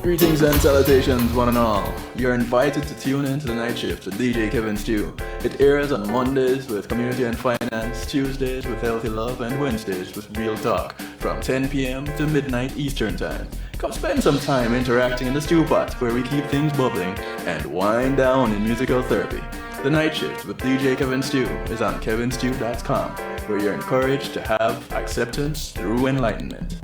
Greetings and salutations, one and all. You're invited to tune in to the night shift with DJ Kevin Steele. It airs on Mondays with Community and Finance, Tuesdays with Healthy Love, and Wednesdays with Real Talk from 10 p.m. to midnight Eastern Time. Come spend some time interacting in the stew pot where we keep things bubbling and wind down in musical therapy. The Night Shift with DJ Kevin Stew is on kevinstew.com, where you're encouraged to have acceptance through enlightenment.